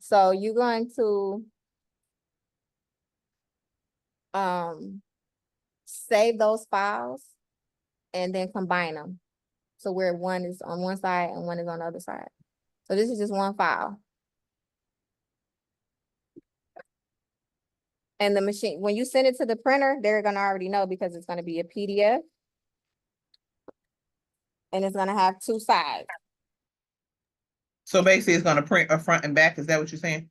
So you're going to save those files and then combine them. So where one is on one side and one is on the other side. So this is just one file. And the machine, when you send it to the printer, they're gonna already know because it's gonna be a PDF. And it's gonna have 2 sides. so basically it's gonna print a front and back, is that what you're saying?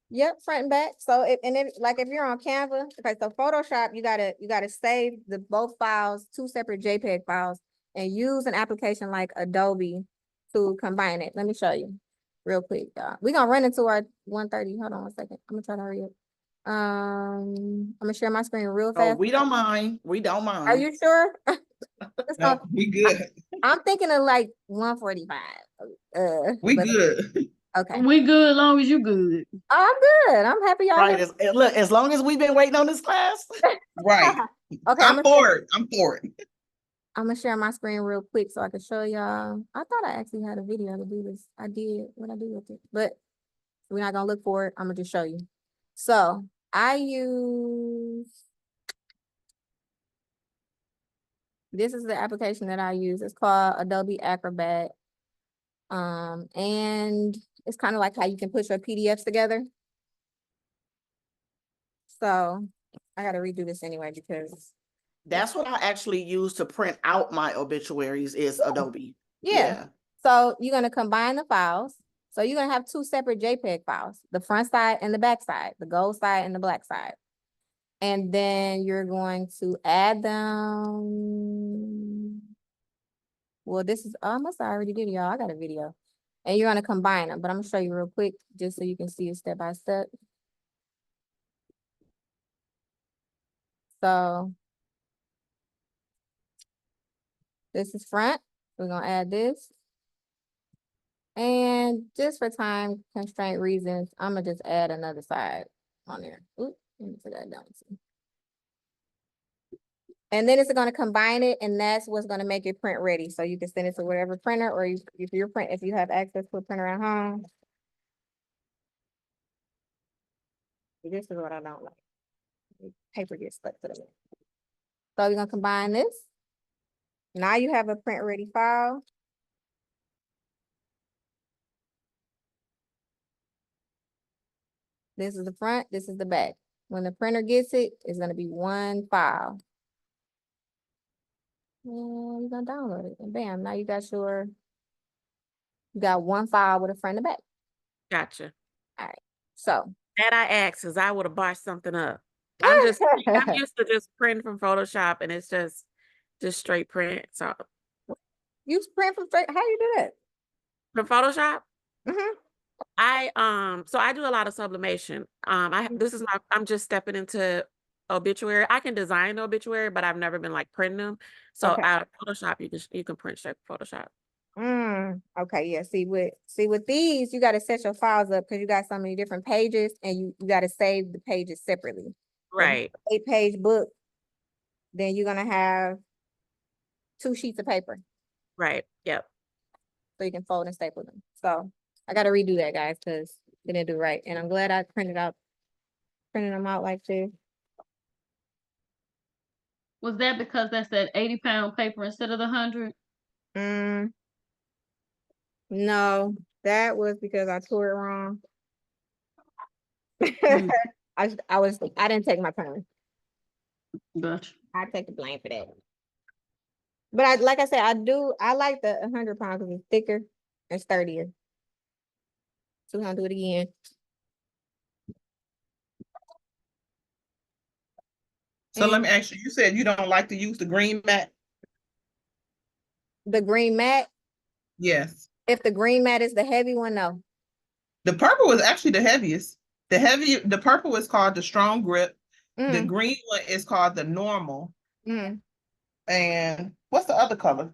Yep, front and back. So if you're on Canva, okay, so Photoshop, you gotta save both files, 2 separate JPEG files, and use an application like Adobe to combine it. Let me show you real quick, y'all. We're gonna run into our 1:30. Hold on 1 second. I'm gonna try to hurry up. I'm gonna share my screen real Oh, fast. we don't mind. We don't mind. Are you sure? No, we good. I'm thinking of like 1:45. We but good. okay. We good as long as you good. I'm good. I'm happy y'all Right. here. Look, as long as we've been waiting on this class. Right. Okay, I'm for it. I'm for it. I'm gonna share my screen real quick so I can show y'all. I thought I actually had a video to do this. I did. What I do with it, but we're not gonna look for it. I'm gonna just show you. So I use, this is the application that I use. It's called Adobe Acrobat. And it's kind of like how you can put your PDFs together. So I gotta redo this anyway because That's what I actually use to print out my obituaries is Adobe. yeah. So you're gonna combine the files. So you're gonna have two separate JPEG files, the front side and the back side, the gold side and the black side. And then you're going to add them. Well, this is, I must have already did it, y'all. I got a video. And you're gonna combine them, but I'm gonna show you real quick just so you can see it step by step. So this is front. We're gonna add this. And just for time constraint reasons, I'm gonna just add another side on there. Oops, let me put that down too. And then it's gonna combine it, and that's what's gonna make it print ready. So you can send it to whatever printer, or if you have access to a printer at home. This is what I don't like. Paper gets stuck to the middle. So you're gonna combine this. Now you have a print ready file. This is the front, this is the back. When the printer gets it, it's gonna be one file. And you're gonna download it, and bam, now you got one file with a front and back. Gotcha. All right, so. That I asked because I would have botched something up. I'm used to just printing from Photoshop, and it's just straight print. So You print from straight, how you do that? from Photoshop, Mm-hmm. so I do a lot of sublimation. I'm just stepping into obituary. I can design the obituary, but I've never been like printing them. So Okay. out of Photoshop, you can print straight from Photoshop. Okay, yeah. See with these, you gotta set your files up because you got so many different pages and you gotta save the pages separately. Right. 8-page book, then you're gonna have 2 sheets of paper. Right. Yep. So you can fold and staple them. So I gotta redo that, guys, because they didn't do right. And I'm glad I printed them out like this. Was that because that's that 80-pound paper instead of the 100? No, that was because I tore it wrong. Mm. I didn't take my time. Gotcha. I take the blame for that. But like I said, I like the 100 pound because it's thicker and sturdier. So we're gonna do it again. So let me ask you, you said you don't like to use the green mat? The green mat, Yes. if the green mat is the heavy one, no. The purple is actually the heaviest. The purple is called the strong grip. The green one is called the normal. And what's the other color?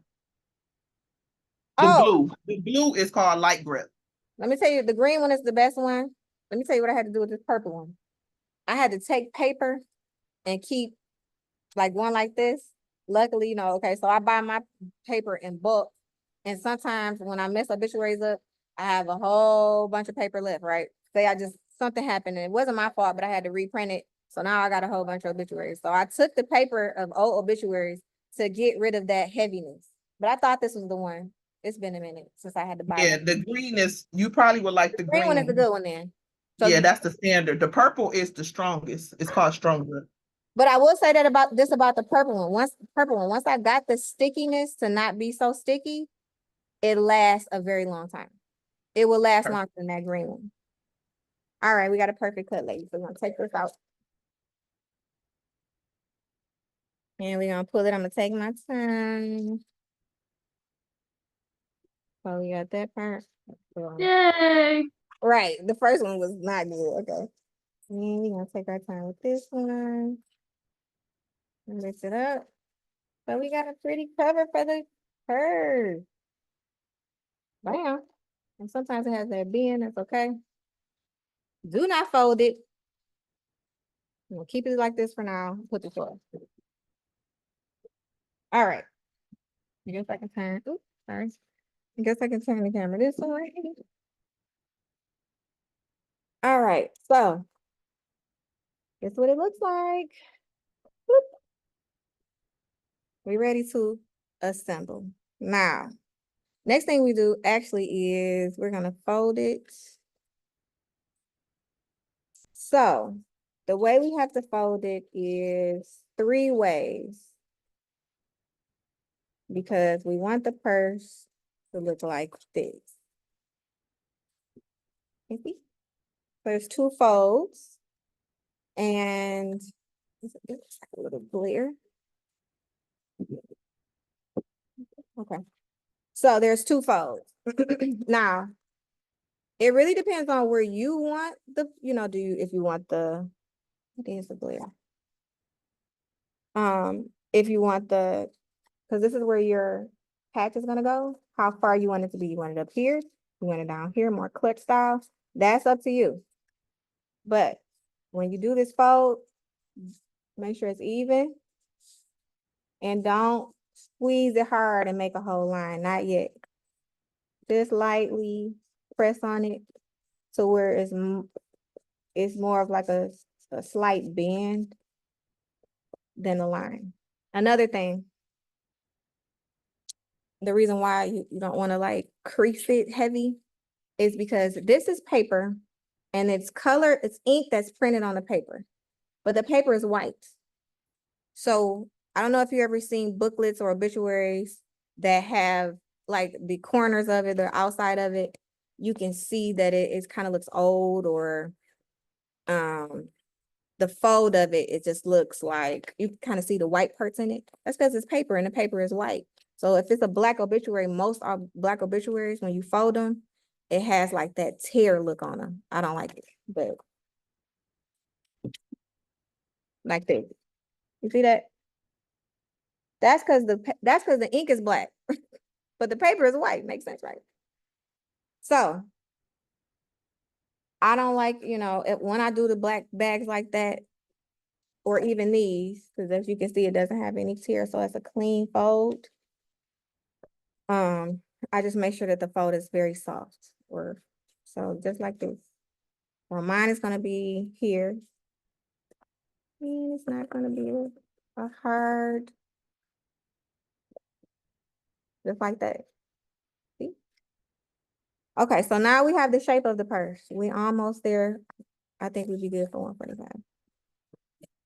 The blue. The blue is called light grip. Let me tell you, the green one is the best one. Let me tell you what I had to do with this purple one. I had to take paper and keep like one like this. Luckily, okay, so I buy my paper in bulk. And sometimes when I mess obituaries up, I have a whole bunch of paper left, right? Say something happened and it wasn't my fault, but I had to reprint it. So now I got a whole bunch of obituaries. So I took the paper of old obituaries to get rid of that heaviness. But I thought this was the one. It's been a minute since I had to buy Yeah, the green is, you probably would like the green one is the green. good one then. So Yeah, that's the standard. The purple is the strongest. It's called strong grip. But I will say that about the purple one. Once I got the stickiness to not be so sticky, it lasts a very long time. It will last longer than that green one. All right, we got a perfect cut, ladies. So we're gonna take this out. And we're gonna pull it. I'm gonna take my time. So we got that part. Yay! Right. The first one was not good. Okay. And we're gonna take our time with this one. Mix it up. So we got a pretty cover for the purse. Bam. And sometimes it has that bend, that's okay. Do not fold it. I'm gonna keep it like this for now. Put this on. All right. I guess I can turn, oops, sorry. I guess I can turn the camera this way. All right, so guess what it looks like. Whoop. We ready to assemble. Now, next thing we do actually is we're gonna fold it. So the way we have to fold it is 3 ways. Because we want the purse to look like this. See? There's 2 folds. And it's like a little glare. Okay. So there's 2 folds. Now, it really depends on where you want the, if you want the, what is the glare? If you want the, because this is where your patch is gonna go, how far you want it to be. You want it up here, you want it down here, more clutch style. That's up to you. But when you do this fold, make sure it's even. And don't squeeze it hard and make a whole line, not yet. Just lightly press on it to where it's more of like a slight bend than a line. Another thing, the reason why you don't want to like crease it heavy is because this is paper and it's ink that's printed on the paper, but the paper is white. So I don't know if you ever seen booklets or obituaries that have like the corners of it, the outside of it, you can see that it kind of looks old, or the fold of it, it just looks like you kind of see the white parts in it. That's because it's paper and the paper is white. So if it's a black obituary, most black obituaries, when you fold them, it has like that tear look on them. I don't like it, but like this. You see that? That's because the ink is black, but the paper is white. Makes sense, right? So I don't like, when I do the black bags like that, or even these, because as you can see, it doesn't have any tear, so it's a clean fold. I just make sure that the fold is very soft, or so just like this. Well, mine is gonna be here. And it's not gonna be a hard, just like that. See? Okay, so now we have the shape of the purse. We almost there. I think we'd be good for 145.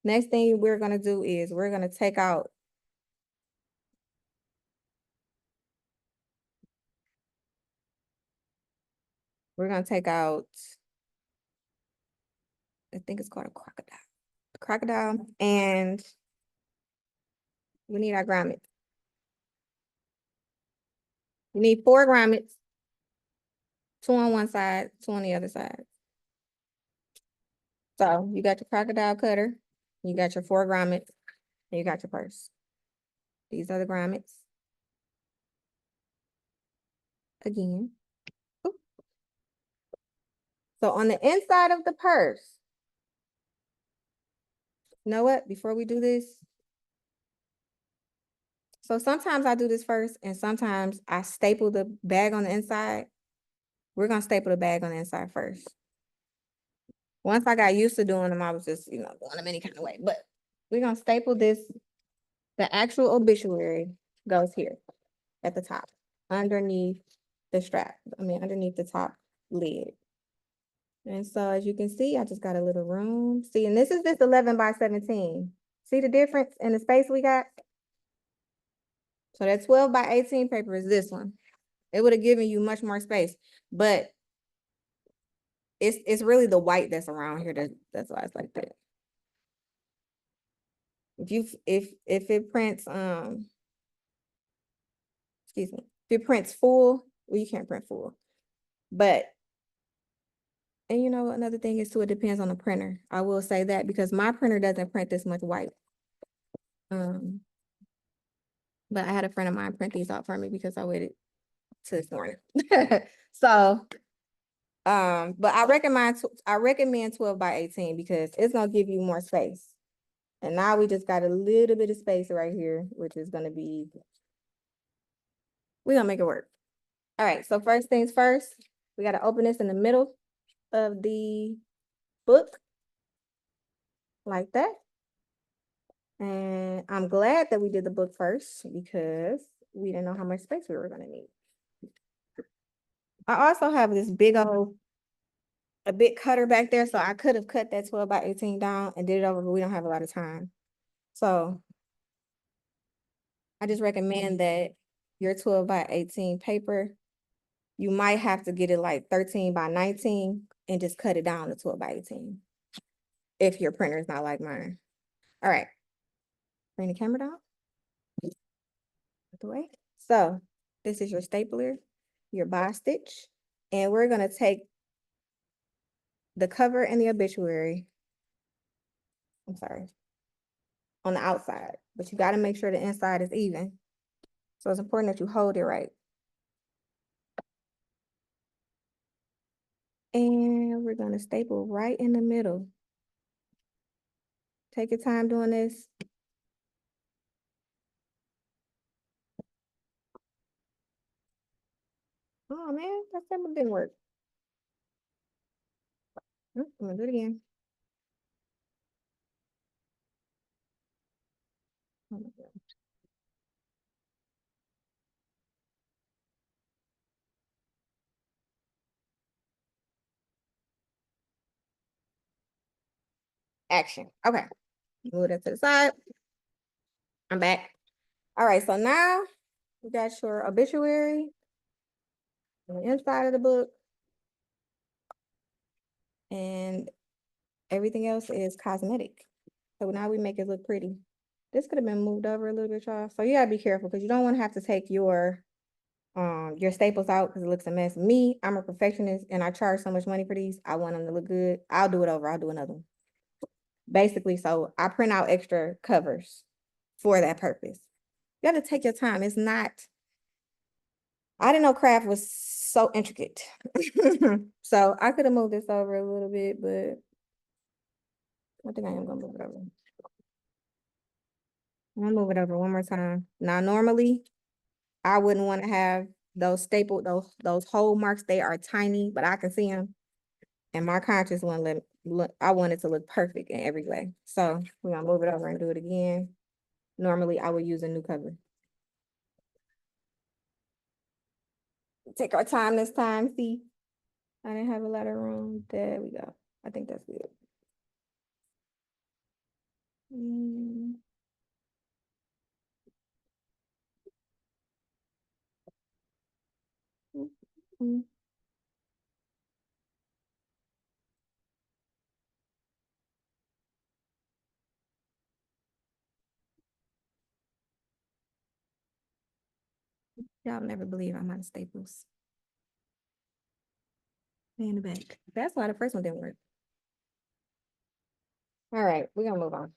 Next thing we're gonna do is we're gonna take out I think it's called a crocodile. Crocodile, and we need our grommets. You need 4 grommets, 2 on one side, 2 on the other side. So you got your crocodile cutter, you got your 4 grommets, and you got your purse. These are the grommets. Again. Oop. So on the inside of the purse, you know what? Before we do this, so sometimes I do this first, and sometimes I staple the bag on the inside. We're gonna staple the bag on the inside first. Once I got used to doing them, I was just, doing them any kind of way. But we're gonna staple this. The actual obituary goes here at the top, underneath the strap. Underneath the top lid. And so as you can see, I just got a little room. See, and this is just 11 by 17. See the difference in the space we got? So that 12 by 18 paper is this one. It would have given you much more space, but it's really the white that's around here that's why it's like that. If it prints excuse me, if it prints full, well, you can't print full. But and another thing is too, it depends on the printer. I will say that because my printer doesn't print this much white. But I had a friend of mine print these out for me because I waited till this morning. So but I recommend 12 by 18 because it's gonna give you more space. And now we just got a little bit of space right here, which is gonna be We're gonna make it work. All right, so first things first, we gotta open this in the middle of the book. Like that. And I'm glad that we did the book first because we didn't know how much space we were gonna need. I also have this big old, a big cutter back there, so I could have cut that 12 by 18 down and did it over, but we don't have a lot of time. So I just recommend that your 12 by 18 paper, you might have to get it like 13 by 19 and just cut it down to 12 by 18. If your printer is not like mine. All right. Bring the camera down. Out the way. So this is your stapler, your bind stitch, and we're gonna take the cover and the obituary. I'm sorry, on the outside, but you gotta make sure the inside is even. So it's important that you hold it right. And we're gonna staple right in the middle. Take your time doing this. Oh man, that staple didn't work. I'm gonna do it again. Oh my God. Action. Okay. Move that to the side. I'm back. All right, so now we got your obituary on the inside of the book. And everything else is cosmetic. So now we make it look pretty. This could have been moved over a little bit, y'all. So you gotta be careful because you don't want to have to take your staples out because it looks a mess. Me, I'm a perfectionist and I charge so much money for these. I want them to look good. I'll do it over. I'll do another one. Basically, so I print out extra covers for that purpose. You gotta take your time. It's not, I didn't know craft was so intricate. So I could have moved this over a little bit, but I think I am gonna move it over. I'm gonna move it over one more time. Now, normally, I wouldn't want to have those stapled, those hole marks. They are tiny, but I can see them. And my conscience won't let look. I want it to look perfect in every way. So we're gonna move it over and do it again. Normally, I would use a new cover. Take our time this time. See, I didn't have a lot of room. There we go. I think that's good. Mm. Mm. Y'all never believe I'm out of staples. In the back. That's why the first one didn't work. All right, we're gonna move on.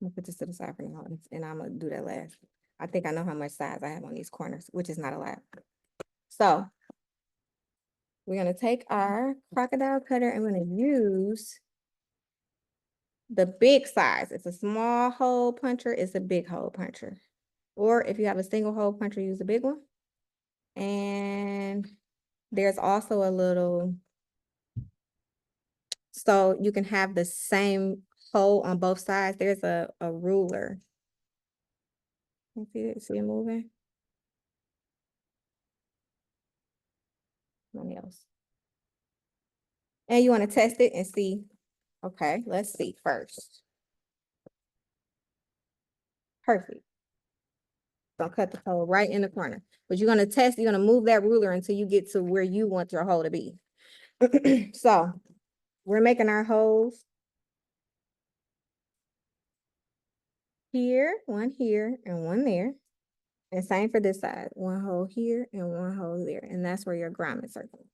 I'm gonna put this to the side for now, and I'm gonna do that last. I think I know how much size I have on these corners, which is not a lot. So we're gonna take our crocodile cutter and we're gonna use the big size. It's a small hole puncher, it's a big hole puncher. Or if you have a single hole puncher, use a big one. And there's also a little, so you can have the same hole on both sides. There's a ruler. See it moving? Something else. And you want to test it and see. Okay, let's see first. Perfect. Gonna cut the hole right in the corner. But you're gonna test, you're gonna move that ruler until you get to where you want your hole to be. So we're making our holes here, and one there. And same for this side. One hole here and one hole there. And that's where your grommets are going.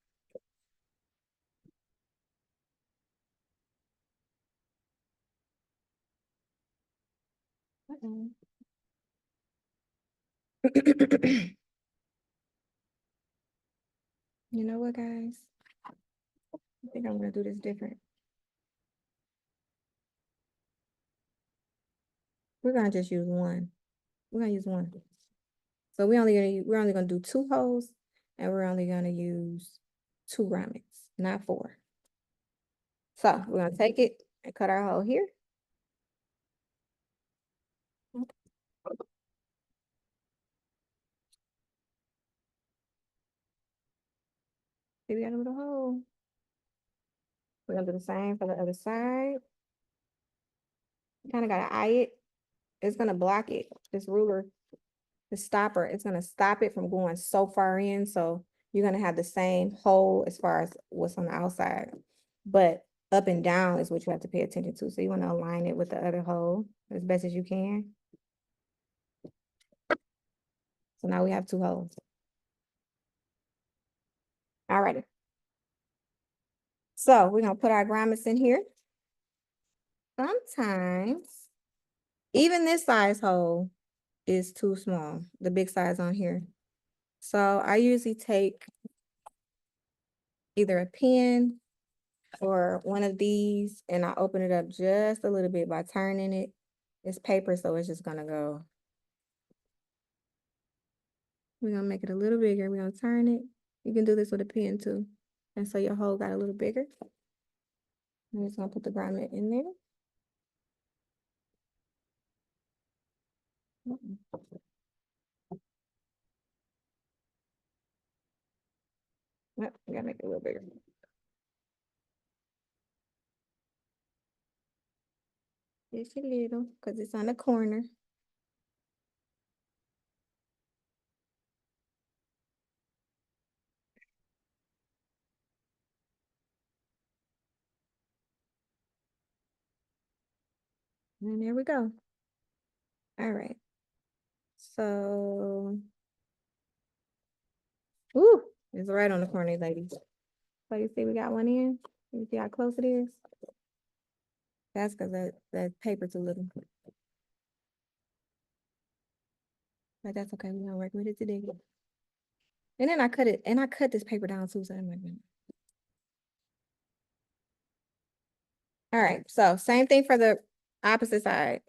You know what, guys? I think I'm gonna do this different. We're gonna just use one. We're gonna use one. So we're only gonna do 2 holes, and we're only gonna use 2 grommets, not 4. So we're gonna take it and cut our hole here. See, we got a little hole. We're gonna do the same for the other side. Kind of gotta eye it. It's gonna block it. This ruler, the stopper, it's gonna stop it from going so far in. So you're gonna have the same hole as far as what's on the outside. But up and down is what you have to pay attention to. So you wanna align it with the other hole as best as you can. So now we have 2 holes. Alrighty. So we're gonna put our grommets in here. Sometimes, even this size hole is too small, the big size on here. So I usually take either a pen or one of these, and I open it up just a little bit by turning it. It's paper, so it's just gonna go. We're gonna make it a little bigger. We're gonna turn it. You can do this with a pen too. And so your hole got a little bigger. I'm just gonna put the grommet in there. Yep, we gotta make it a little bigger. Just a little, because it's on the corner. And there we go. All right. So, ooh, it's right on the corner, ladies. So you see we got one in? You see how close it is? That's because that paper too little. But that's okay, we're gonna work with it today. And then I cut this paper down too, so I'm like, all right, so same thing for the opposite side.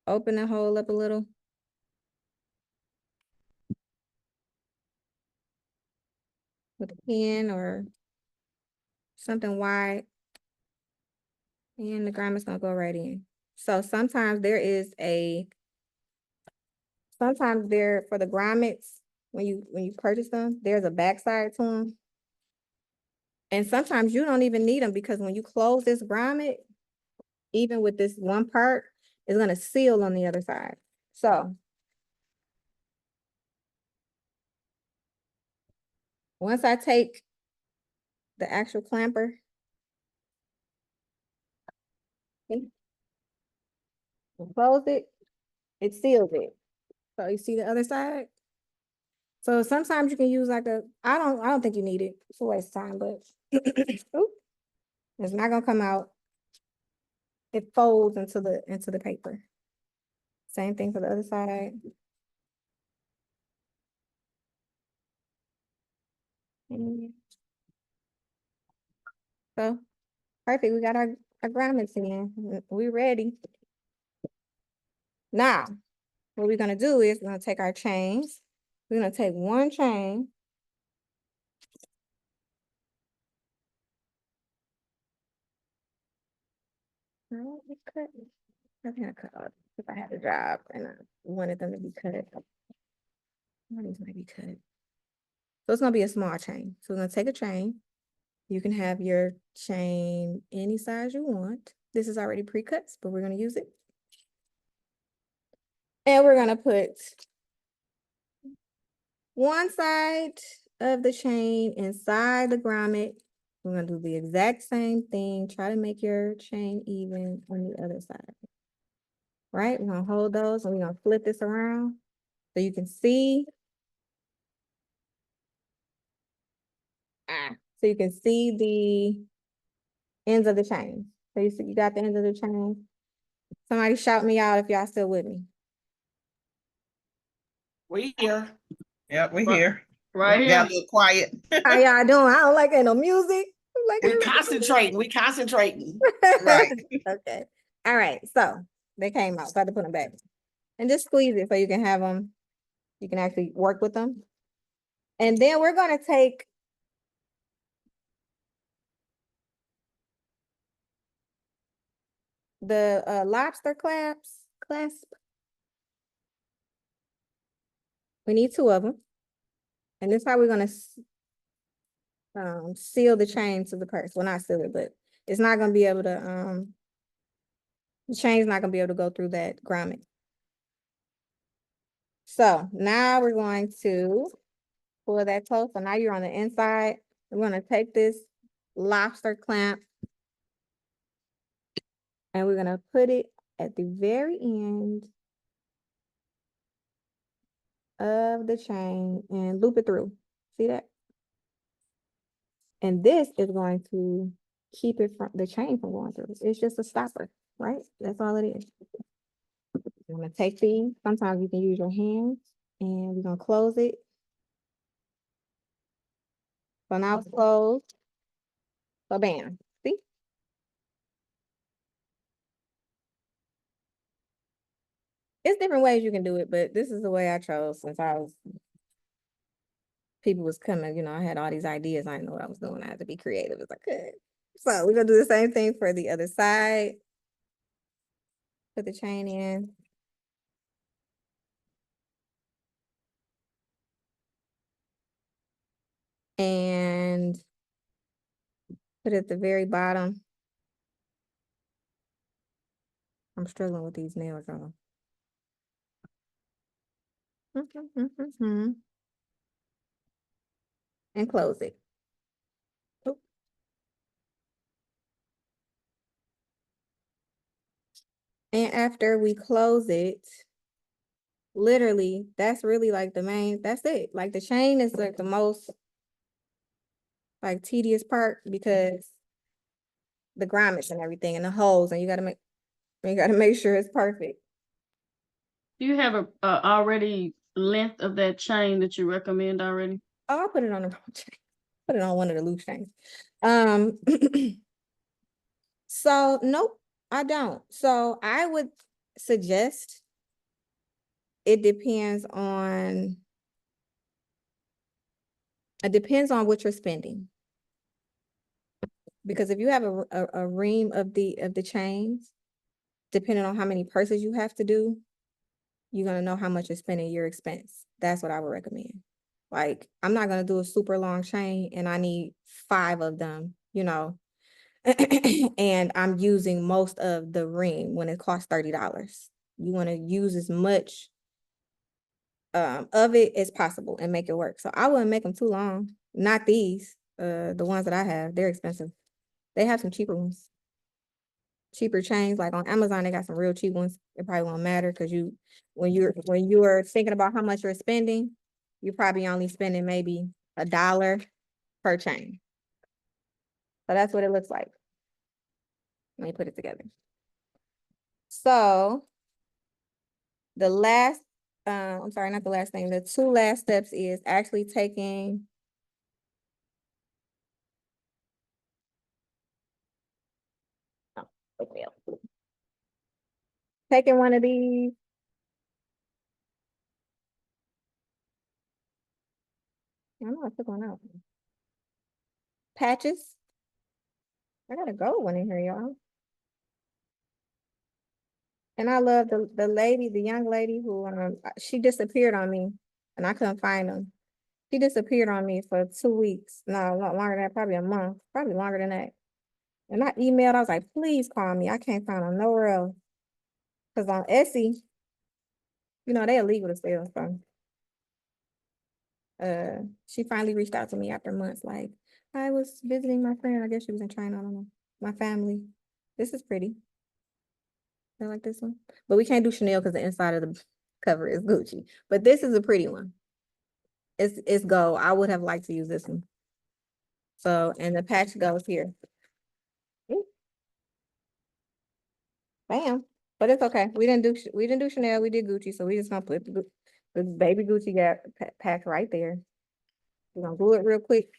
Open the hole up a little. With a pen or something wide. And the grommet's gonna go right in. So sometimes for the grommets, when you purchase them, there's a backside to them. And sometimes you don't even need them because when you close this grommet, even with this one part, it's gonna seal on the other side. So once I take the actual clamper, and close it, it seals it. So you see the other side? So sometimes you can use like I don't think you need it. It's a waste of time, but oop, it's not gonna come out. It folds into the paper. Same thing for the other side. And so perfect. We got our grommets in. We ready. Now, what we're gonna do is we're gonna take our chains. We're gonna take one chain. No, we cut. I think I cut off if I had a job and I wanted them to be cut. One of these might be cut. So it's gonna be a small chain. So we're gonna take a chain. You can have your chain any size you want. This is already pre-cut, but we're gonna use it. And we're gonna put one side of the chain inside the grommet. We're gonna do the exact same thing. Try to make your chain even on the other side. Right? We're gonna hold those and we're gonna flip this around so you can see. So you can see the ends of the chain. So you see you got the ends of the chain. Somebody shout me out if y'all still with me. We here. Yep, we Right- here. Right Got here. a little quiet. How y'all doing? I don't like no music. We concentrating. Right. Okay. All right. So they came out. So I had to put them back. and just squeeze it so you can have them, you can actually work with them. And then we're gonna take the lobster clasp. We need 2 of them. And this is how we're gonna seal the chain to the purse. Well, not seal it, but it's not gonna be able to, the chain's not gonna be able to go through that grommet. So now we're going to pull that close. So now you're on the inside. We're gonna take this lobster clamp and we're gonna put it at the very end of the chain and loop it through. See that? And this is going to keep it from the chain from going through. It's just a stopper, right? That's all it is. You're gonna take these. Sometimes you can use your hands and we're gonna close it. So now it's closed. So bam, see? It's different ways you can do it, but this is the way I chose since people was coming, I had all these ideas. I didn't know what I was doing. I had to be creative as I could. So we're gonna do the same thing for the other side. Put the chain in. And put it at the very bottom. I'm struggling with these nails, y'all. And close it. Oop. And after we close it, literally, that's really like that's it. Like the chain is like the most like tedious part because the grommets and everything and the holes, and you gotta make sure it's perfect. Do you have a already length of that chain that you recommend already? Oh, I'll put it on the wrong chain. Put it on one of the loose chains. So nope, I don't. So I would suggest it depends on what you're spending. Because if you have a ream of the chains, depending on how many purses you have to do, you're gonna know how much you're spending your expense. That's what I would recommend. Like, I'm not gonna do a super long chain and I need 5 of them, and I'm using most of the ream when it costs $30. You wanna use as much of it as possible and make it work. So I wouldn't make them too long. Not these, the ones that I have, they're expensive. They have some cheaper ones. Cheaper chains, like on Amazon, they got some real cheap ones. It probably won't matter because when you're thinking about how much you're spending, you're probably only spending maybe $1 per chain. So that's what it looks like. Let me put it together. So the last, I'm sorry, not the last thing. The 2 last steps is actually taking taking one of these. I know I took one out. Patches. I got a gold one in here, y'all. And I love the young lady who she disappeared on me and I couldn't find them. She disappeared on me for 2 weeks. No, not longer than that, probably a month, probably longer than that. And I emailed, I was like, please call me. I can't find them nowhere else. Because on Etsy, they illegal to sell. So she finally reached out to me after months, like, I was visiting my friend. I guess she was in China, I don't know. My family. This is pretty. I like this one. But we can't do Chanel because the inside of the cover is Gucci. But this is a pretty one. It's gold. I would have liked to use this one. So, and the patch goes here. Ooh. Bam. But it's okay. We didn't do Chanel. We did Gucci. So we just gonna put the baby Gucci patch right there. We're gonna glue it real quick.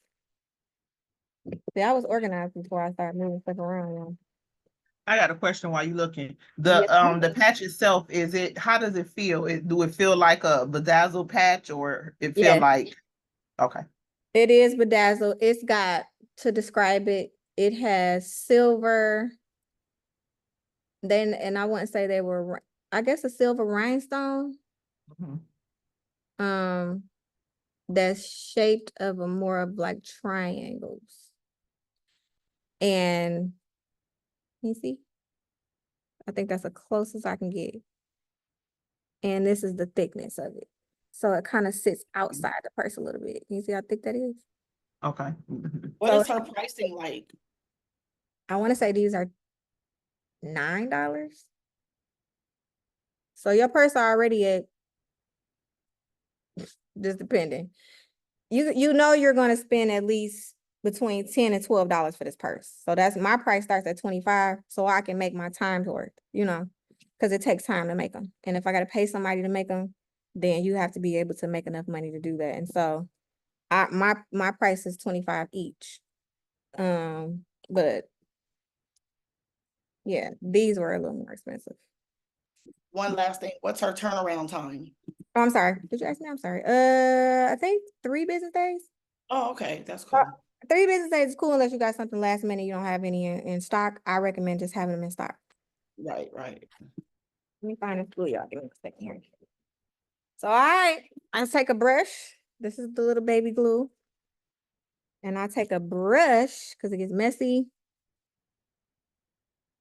See, I was organized before I started moving stuff around. I got a question while you looking. Yes, ma'am. The patch itself, how does it feel? Do it feel like a bedazzled patch or it feel Yes, like, okay. it is bedazzled. It's got, to describe it, it has silver. Then, and I wouldn't say they were, I guess a silver rhinestone. Mhm. That's shaped of a more of like triangles. And you see, I think that's the closest I can get. And this is the thickness of it. So it kind of sits outside the purse a little bit. You see how thick that is? Okay. Mhm. What So is her pricing like? I want to say these are $9. So your purse already at, just depending. You know you're gonna spend at least between $10 and $12 for this purse. So that's, my price starts at 25, so I can make my time's worth, you know, because it takes time to make them. And if I gotta pay somebody to make them, then you have to be able to make enough money to do that. And so my price is 25 each. But yeah, these were a little more expensive. One last thing, what's her turnaround time? Oh, I'm sorry. Did you ask me? I'm sorry. I think 3 business days. Oh, okay, that's Uh, cool. 3 business days is cool unless you got something last minute, you don't have any in stock. I recommend just having them in stock. Right, right. Let me find this glue, y'all. Give me a second here. So, all right, I take a brush. This is the little baby glue. And I take a brush because it gets messy.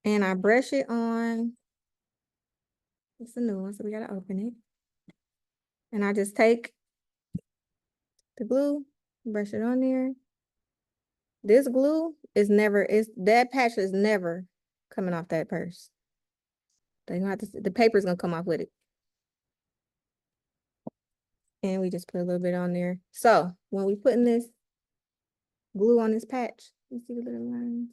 And I brush it on. It's a new one, so we gotta open it. And I just take the glue, brush it on there. This glue is never, that patch is never coming off that purse. They gonna have to, the paper's gonna come off with it. And we just put a little bit on there. So when we putting this glue on this patch, you see the little lines?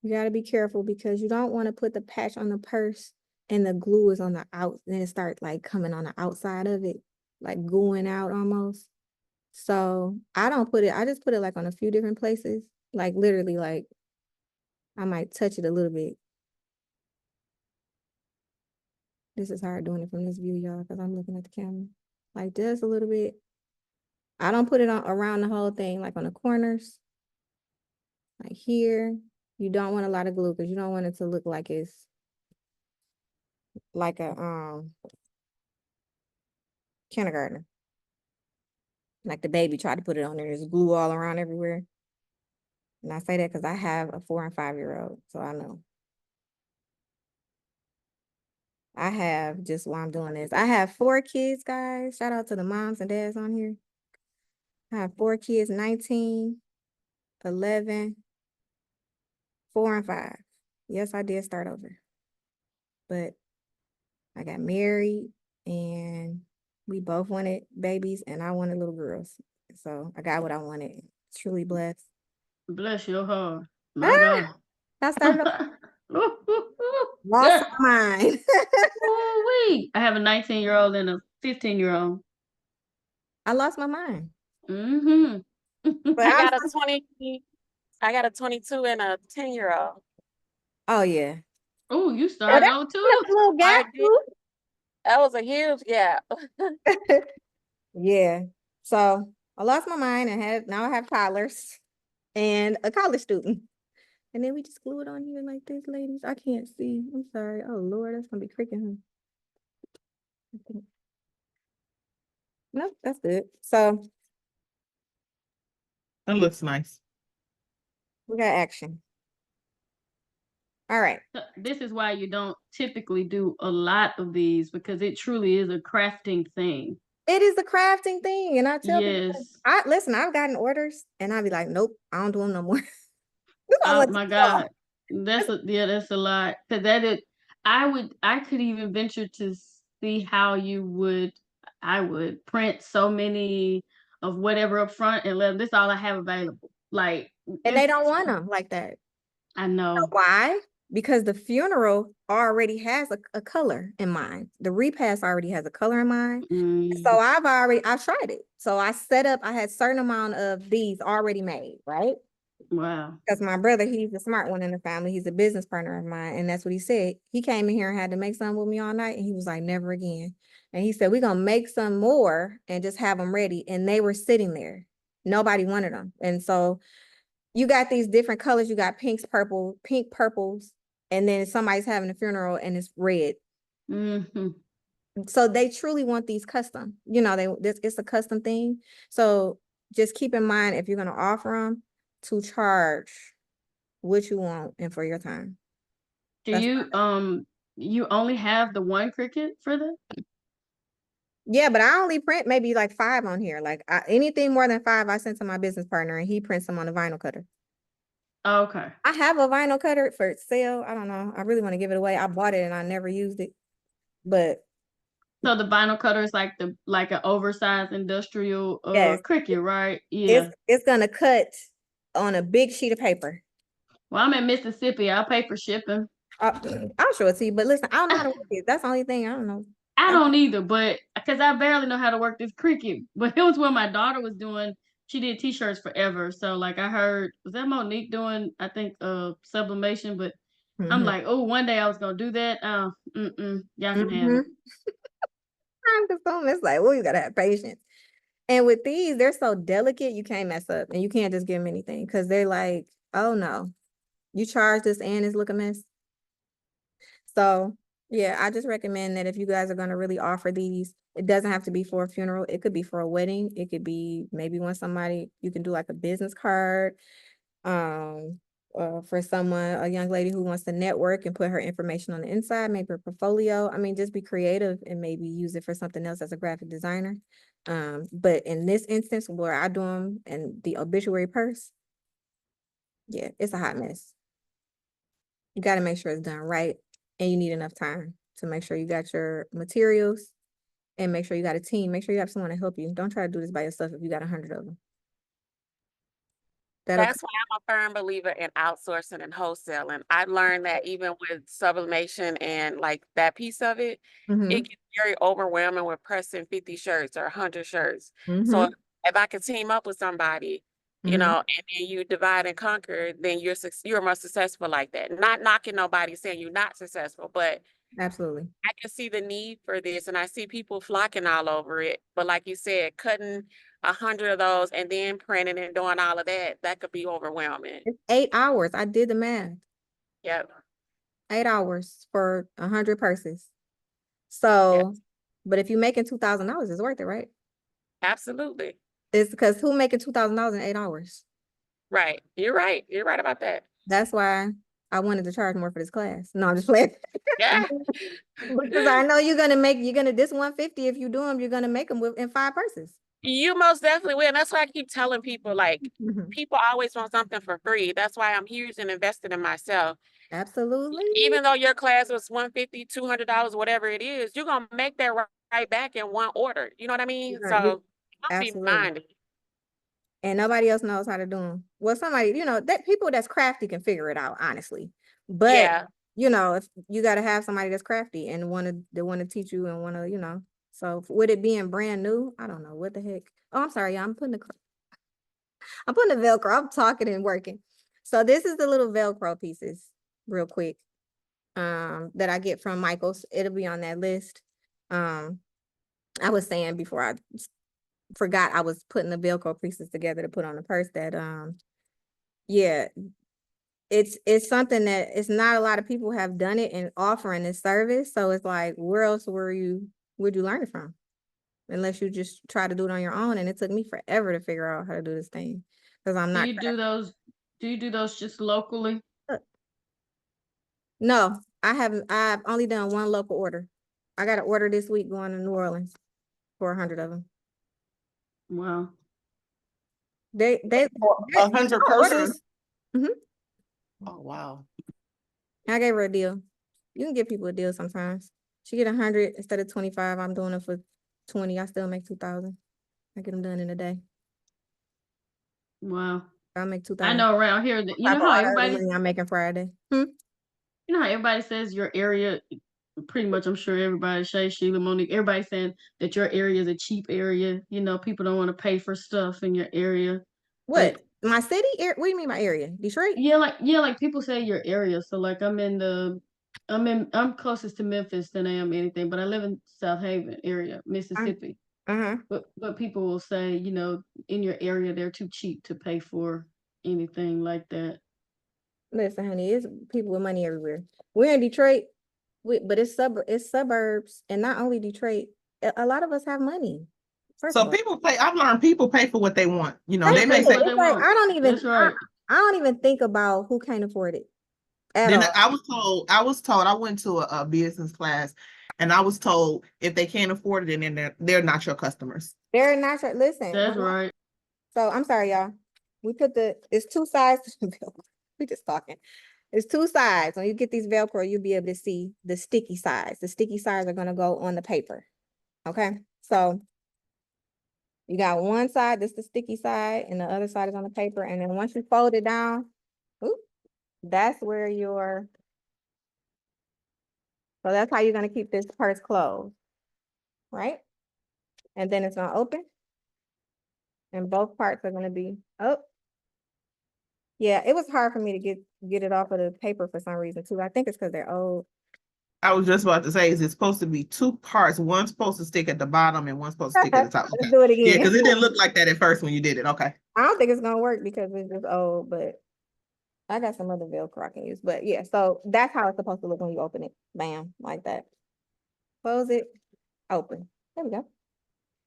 You gotta be careful because you don't want to put the patch on the purse and the glue is on the out, then it starts like coming on the outside of it, like going out almost. So I don't put it, I just put it like on a few different places, like literally like I might touch it a little bit. This is hard doing it from this view, y'all, because I'm looking at the camera. Like just a little bit. I don't put it on around the whole thing, like on the corners. Like here, you don't want a lot of glue because you don't want it to look like it's like a kindergartner. Like the baby tried to put it on there, there's glue all around everywhere. And I say that because I have a 4- and 5-year-old, so I know. I have, just while I'm doing this, I have 4 kids, guys. Shout out to the moms and dads on here. I have 4 kids, 19, 11, 4, and 5. Yes, I did start over. But I got married and we both wanted babies and I wanted little girls. So I got what I wanted. Truly blessed. Bless your heart. My Ah, God. I started lost my mind. Ooh-wee. I have a 19-year-old and a 15-year-old. I lost my mind. Mm-hmm. But I I'm got a 22 and a 10-year-old. oh yeah. Oh, you Oh, started that's out a too. little I gap did. That was a huge gap. too. Yeah. So I lost my mind and now I have toddlers and a college student. And then we just glue it on here like this, ladies. I can't see. I'm sorry. Oh Lord, that's gonna be creaking. Nope, that's good. So It looks nice. we got action. All right. This is why you don't typically do a lot of these because it truly is a crafting thing. It is the crafting thing. And I tell people, Yes. listen, I've gotten orders and I'll be like, nope, I don't do them no more. This I Oh want my to go. God. That's a lot. Cause I could even venture to see how I would print so many of whatever up front and let this is all I have available. Like And they it's don't want them like that. I You know know. why? Because the funeral already has a color in mind. The repast already has a color in mind. So I've tried it. So I had certain amount of these already made, right? Wow. Because my brother, he's the smart one in the family. He's a business partner of mine. And that's what he said. He came in here and had to make some with me all night. And he was like, never again. And he said, we're going to make some more and just have them ready. And they were sitting there. Nobody wanted them. And so you got these different colors. You got pinks, pink purples. And then somebody's having a funeral and it's red. Mm-hmm. So they truly want these custom. You know, it's a custom thing. So just keep in mind, if you're going to offer them, to charge what you want and for your time. Do That's you only have the one Cricut for that? Yeah, but I only print maybe like 5 on here. Like anything more than 5, I send to my business partner and he prints them on a vinyl cutter. Okay. I have a vinyl cutter for sale. I don't know. I really want to give it away. I bought it and I never used it. But So the vinyl cutter is like an oversized industrial yes, Cricut, right? Yeah. it's gonna cut on a big sheet of paper. Well, I'm in Mississippi. I'll pay for shipping. I'll show it to you. But listen, I don't know how to work it. That's the only thing I don't know. I don't either, but because I barely know how to work this Cricut. But it was what my daughter was doing. She did t-shirts forever. So like I heard, was that Monique doing, I think, sublimation, but I'm like, oh, one day I was gonna do that. Y'all can have it. I'm consuming. It's like, well, you gotta have patience. And with these, they're so delicate, you can't mess up, and you can't just give them anything because they're like, oh no, you charge this and it's look a mess. So yeah, I just recommend that if you guys are gonna really offer these, it doesn't have to be for a funeral. It could be for a wedding. It could be maybe when somebody, you can do like a business card. For someone, a young lady who wants to network and put her information on the inside, maybe her portfolio. I mean, just be creative and maybe use it for something else as a graphic designer. But in this instance where I do them and the obituary purse, yeah, it's a hot mess. You got to make sure it's done right, and you need enough time to make sure you got your materials and make sure you got a team. Make sure you have someone to help you. Don't try to do this by yourself if you got 100 of them. That's why I'm a firm believer in outsourcing and wholesaling. I learned that even with sublimation and like that piece of it, it gets very overwhelming with pressing 50 shirts or 100 shirts. So if I can team up with somebody, you know, and then you divide and conquer, then you're more successful like that. Not knocking nobody, saying you're not successful, but Absolutely. I can see the need for this, and I see people flocking all over it. But like you said, cutting 100 of those and then printing and doing all of that, that could be overwhelming. It's 8 hours. I did the math. Yep. 8 hours for 100 purses. So, but if you're making $2,000, it's worth it, right? Absolutely. It's because who making $2,000 in 8 hours? Right. You're right. You're right about that. That's why I wanted to charge more for this class. No, I'm just playing. Yeah. Because I know you're gonna this 150, if you do them, you're gonna make them in 5 purses. You most definitely will. And that's why I keep telling people, like, people always want something for free. That's why I'm huge and invested in myself. Absolutely. Even though your class was $150, $200, whatever it is, you're gonna make that right back in one order. You know what I mean? So don't be minded. And nobody else knows how to do them. Well, somebody, you know, that people that's crafty can figure it out, honestly. But you know, if you got to have somebody that's crafty and they want to teach you and want to, you know. So with it being brand new, I don't know what the heck. Oh, I'm sorry, I'm putting the Velcro. I'm talking and working. So this is the little Velcro pieces, real quick, that I get from Michael's. It'll be on that list. I was saying before I forgot, I was putting the Velcro pieces together to put on the purse that yeah, it's something that it's not a lot of people have done it and offering this service. So it's like, where else would you learn it from? Unless you just try to do it on your own. And it took me forever to figure out how to do this thing. Because I'm not. Do you do those just locally? No, I've only done one local order. I got an order this week going to New Orleans for 100 of them. Wow. They 100 purses? Oh, wow. I gave her a deal. You can give people a deal sometimes. She get 100 instead of 25. I'm doing it for 20. I still make 2,000. I get them done in a day. Wow. I make 2,000. I know around here that, you know how everybody, I'm making Friday. You know how everybody says your area, pretty much, I'm sure everybody, Shay, Sheila, Monique, everybody saying that your area is a cheap area. You know, people don't want to pay for stuff in your area. What? But My city? What do you mean my area? Detroit? Yeah, like people say your area. So like I'm closest to Memphis than I am anything, but I live in South Haven area, Mississippi. Uh-huh. But people will say, in your area they're too cheap to pay for anything like that. Listen, honey, it's people with money everywhere. We're in Detroit, but it's suburbs, and not only Detroit. A lot of us have money. First So of all, people pay, I've learned people pay for what they want. You know, thank they may you. That's say, what they It's like want. I don't even. That's right. I don't even think about who can't afford it at then all. I was told, I went to a business class and I was told if they can't afford it, then they're not your customers. They're not sure. Listen, That's right. so I'm sorry, y'all. We put it's two sides to the Velcro. We just talking. It's two sides. When you get these Velcro, you'll be able to see the sticky sides. The sticky sides are gonna go on the paper. Okay, so you got one side, this is the sticky side, and the other side is on the paper. And then once you fold it down, oop, that's where so that's how you're gonna keep this purse closed, right? And then it's gonna open. And both parts are gonna be up. Yeah, it was hard for me to get it off of the paper for some reason too. I think it's because they're old. I was just about to say, is it supposed to be two parts? One's supposed to stick at the bottom and one's supposed to stick at the top. Let's Okay. do it Yeah, again. because it didn't look like that at first when you did it. Okay. I don't think it's gonna work because it's just old, but I got some other Velcro I can use. But yeah, so that's how it's supposed to look when you open it. Bam, like that. Close it, open. There we go.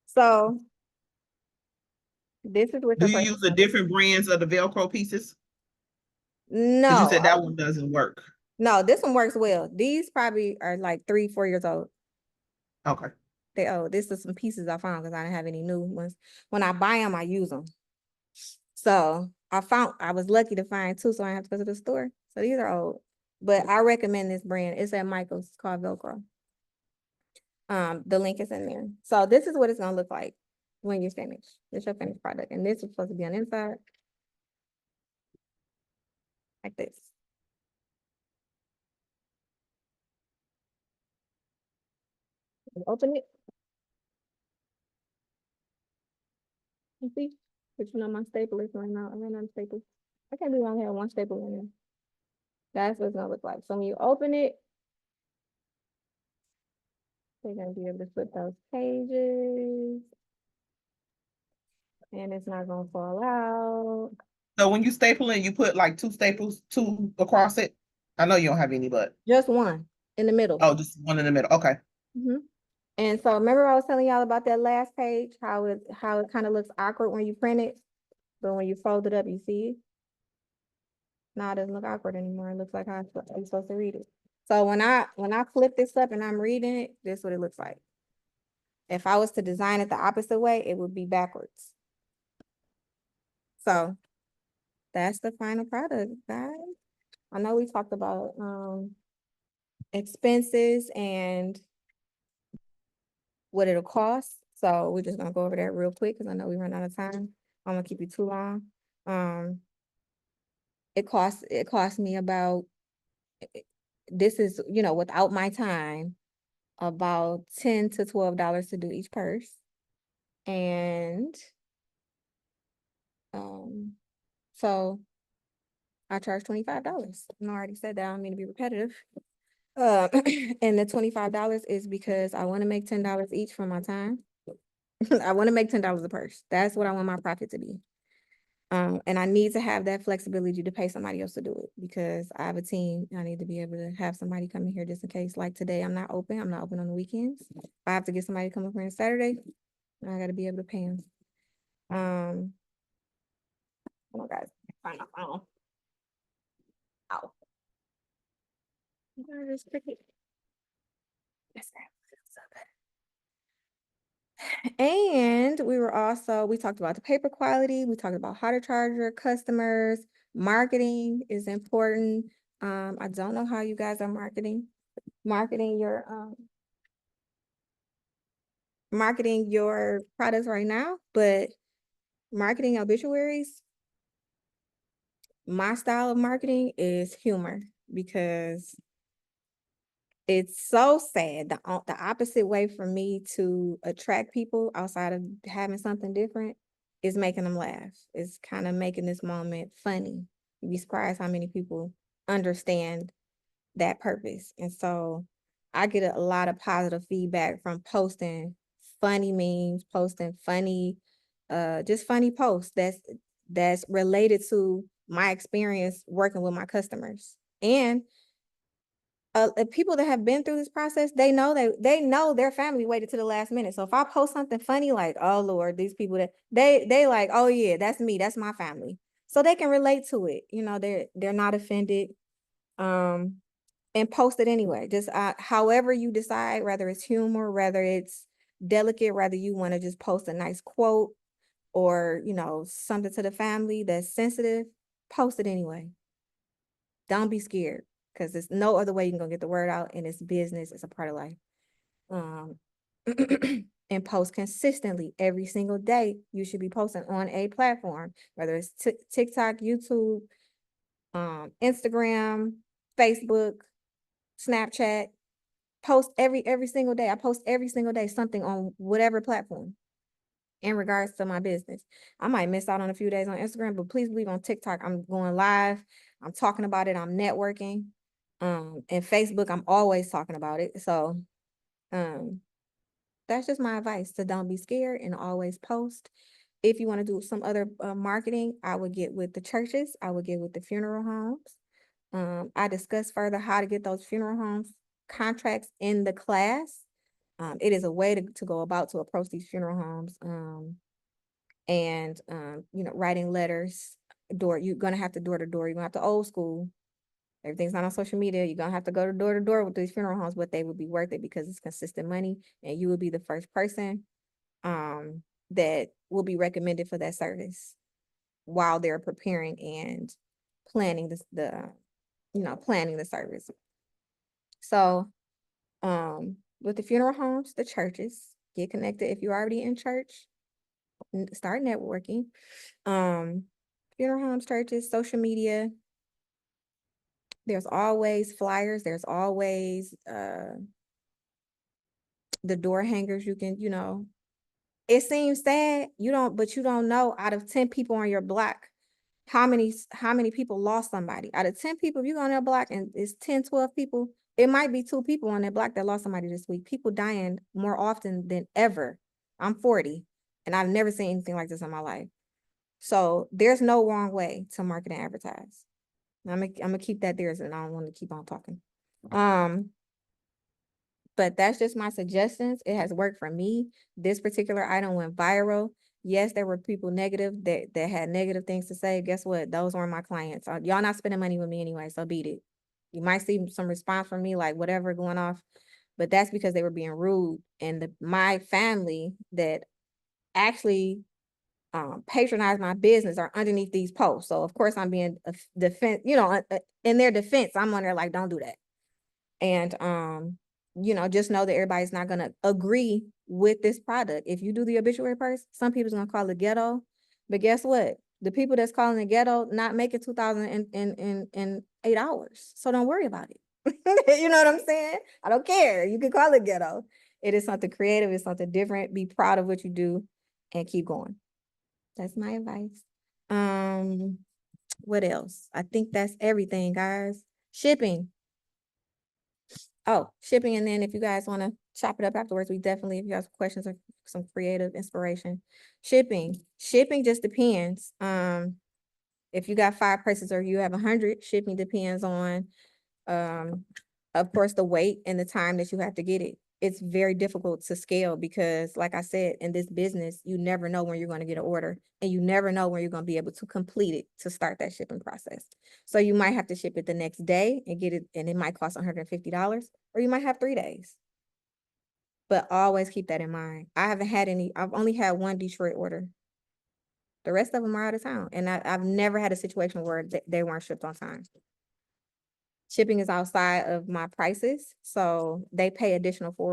So this is what Do your you first. use the different brands of the Velcro pieces? Because you No, said that one doesn't work. no, this one works well. These probably are like 3-4 years old. Okay. They this is some pieces I found because I didn't have any new ones. When I buy them, I use them. So I was lucky to find two, so I have to go to the store. So these are old, but I recommend this brand. It's at Michael's. It's called Velcro. The link is in there. So this is what it's gonna look like when you're finished. It's your finished product, and this is supposed to be on the inside, like this. Open it. You see, but you know my staple is right now. I ran out of staples. I can't believe I only have one staple in there. That's what it's gonna look like. So when you open it, you're gonna be able to flip those pages, and it's not gonna fall out. So when you staple it, you put like two across it. I know you don't have any, but Just one in the middle. oh, just one in the middle. Okay. And so remember I was telling y'all about that last page, how it kind of looks awkward when you print it, but when you fold it up, you see it. Now it doesn't look awkward anymore. It looks like how you're supposed to read it. So when I flip this up and I'm reading it, this is what it looks like. If I was to design it the opposite way, it would be backwards. So that's the final product, guys. I know we talked about expenses and what it'll cost. So we're just gonna go over that real quick because I know we run out of time. I'm gonna keep you too long. It costs me about, this is, without my time, about $10 to $12 to do each purse. And so I charge $25. I already said that, I don't mean to be repetitive. And the $25 is because I want to make $10 each for my time. I want to make $10 a purse. That's what I want my profit to be. And I need to have that flexibility to pay somebody else to do it because I have a team. I need to be able to have somebody come in here just in case. Like today, I'm not open on the weekends. If I have to get somebody to come up here on Saturday, I got to be able to pay them. Oh my God, find my phone. Ow. Where is Cricut? Yes, that feels so good. And we talked about the paper quality. We talked about how to charge your customers. Marketing is important. I don't know how you guys are marketing your products right now, but marketing obituaries, my style of marketing is humor because it's so sad. The opposite way for me to attract people outside of having something different is making them laugh. It's kind of making this moment funny. You'd be surprised how many people understand that purpose. And so I get a lot of positive feedback from posting funny memes, posting funny, just funny posts that's related to my experience working with my customers. And people that have been through this process, they know their family waited to the last minute. So if I post something funny, like, oh Lord, these people that they like, oh yeah, that's me, that's my family. So they can relate to it. You know, they're not offended. And post it anyway. Just however you decide, whether it's humor, whether it's delicate, whether you want to just post a nice quote or, you know, something to the family that's sensitive, post it anyway. Don't be scared, because there's no other way you can go get the word out, and it's business. It's a part of life. And post consistently every single day. You should be posting on a platform, whether it's TikTok, YouTube, Instagram, Facebook, Snapchat. Post every single day. I post every single day something on whatever platform in regards to my business. I might miss out on a few days on Instagram, but please believe on TikTok, I'm going live. I'm talking about it. I'm networking. And Facebook, I'm always talking about it. So that's just my advice, to don't be scared and always post. If you want to do some other marketing, I would get with the churches. I would get with the funeral homes. I discussed further how to get those funeral homes contracts in the class. It is a way to go about to approach these funeral homes. And you know, writing letters, you're gonna have to door to door. You're gonna have to old school. Everything's not on social media. You're gonna have to go to door with these funeral homes, but they would be worth it because it's consistent money, and you will be the first person that will be recommended for that service while they're preparing and planning planning the service. So with the funeral homes, the churches, get connected. If you're already in church, start networking. Funeral homes, churches, social media. There's always flyers. There's always the door hangers. You can, you know, it seems sad. But you don't know, out of 10 people on your block, how many people lost somebody. Out of 10 people, if you go on their block and it's 10, 12 people, it might be 2 people on that block that lost somebody this week. People dying more often than ever. I'm 40 and I've never seen anything like this in my life. So there's no wrong way to market and advertise. I'm gonna keep that there, and I don't want to keep on talking. But that's just my suggestions. It has worked for me. This particular item went viral. Yes, there were people negative that had negative things to say. Guess what? Those weren't my clients. Y'all not spending money with me anyway, so beat it. You might see some response from me, like whatever going off, but that's because they were being rude. And my family that actually patronize my business are underneath these posts. So of course I'm being defense, in their defense, I'm on there like, don't do that. And just know that everybody's not gonna agree with this product. If you do the obituary purse, some people's gonna call it ghetto, but guess what? The people that's calling it ghetto not making 2,000 in 8 hours. So don't worry about it. You know what I'm saying? I don't care. You can call it ghetto. It is something creative. It's something different. Be proud of what you do and keep going. That's my advice. What else? I think that's everything, guys. Shipping. Oh, shipping. And then if you guys want to chop it up afterwards, if you have questions or some creative inspiration. Shipping just depends. If you got 5 purses or you have 100, shipping depends on, of course, the weight and the time that you have to get it. It's very difficult to scale because, like I said, in this business, you never know when you're going to get an order, and you never know when you're going to be able to complete it to start that shipping process. So you might have to ship it the next day and get it, and it might cost $150, or you might have 3 days. But always keep that in mind. I've only had 1 Detroit order. The rest of them are out of town, and I've never had a situation where they weren't shipped on time. Shipping is outside of my prices, so they pay additional for it.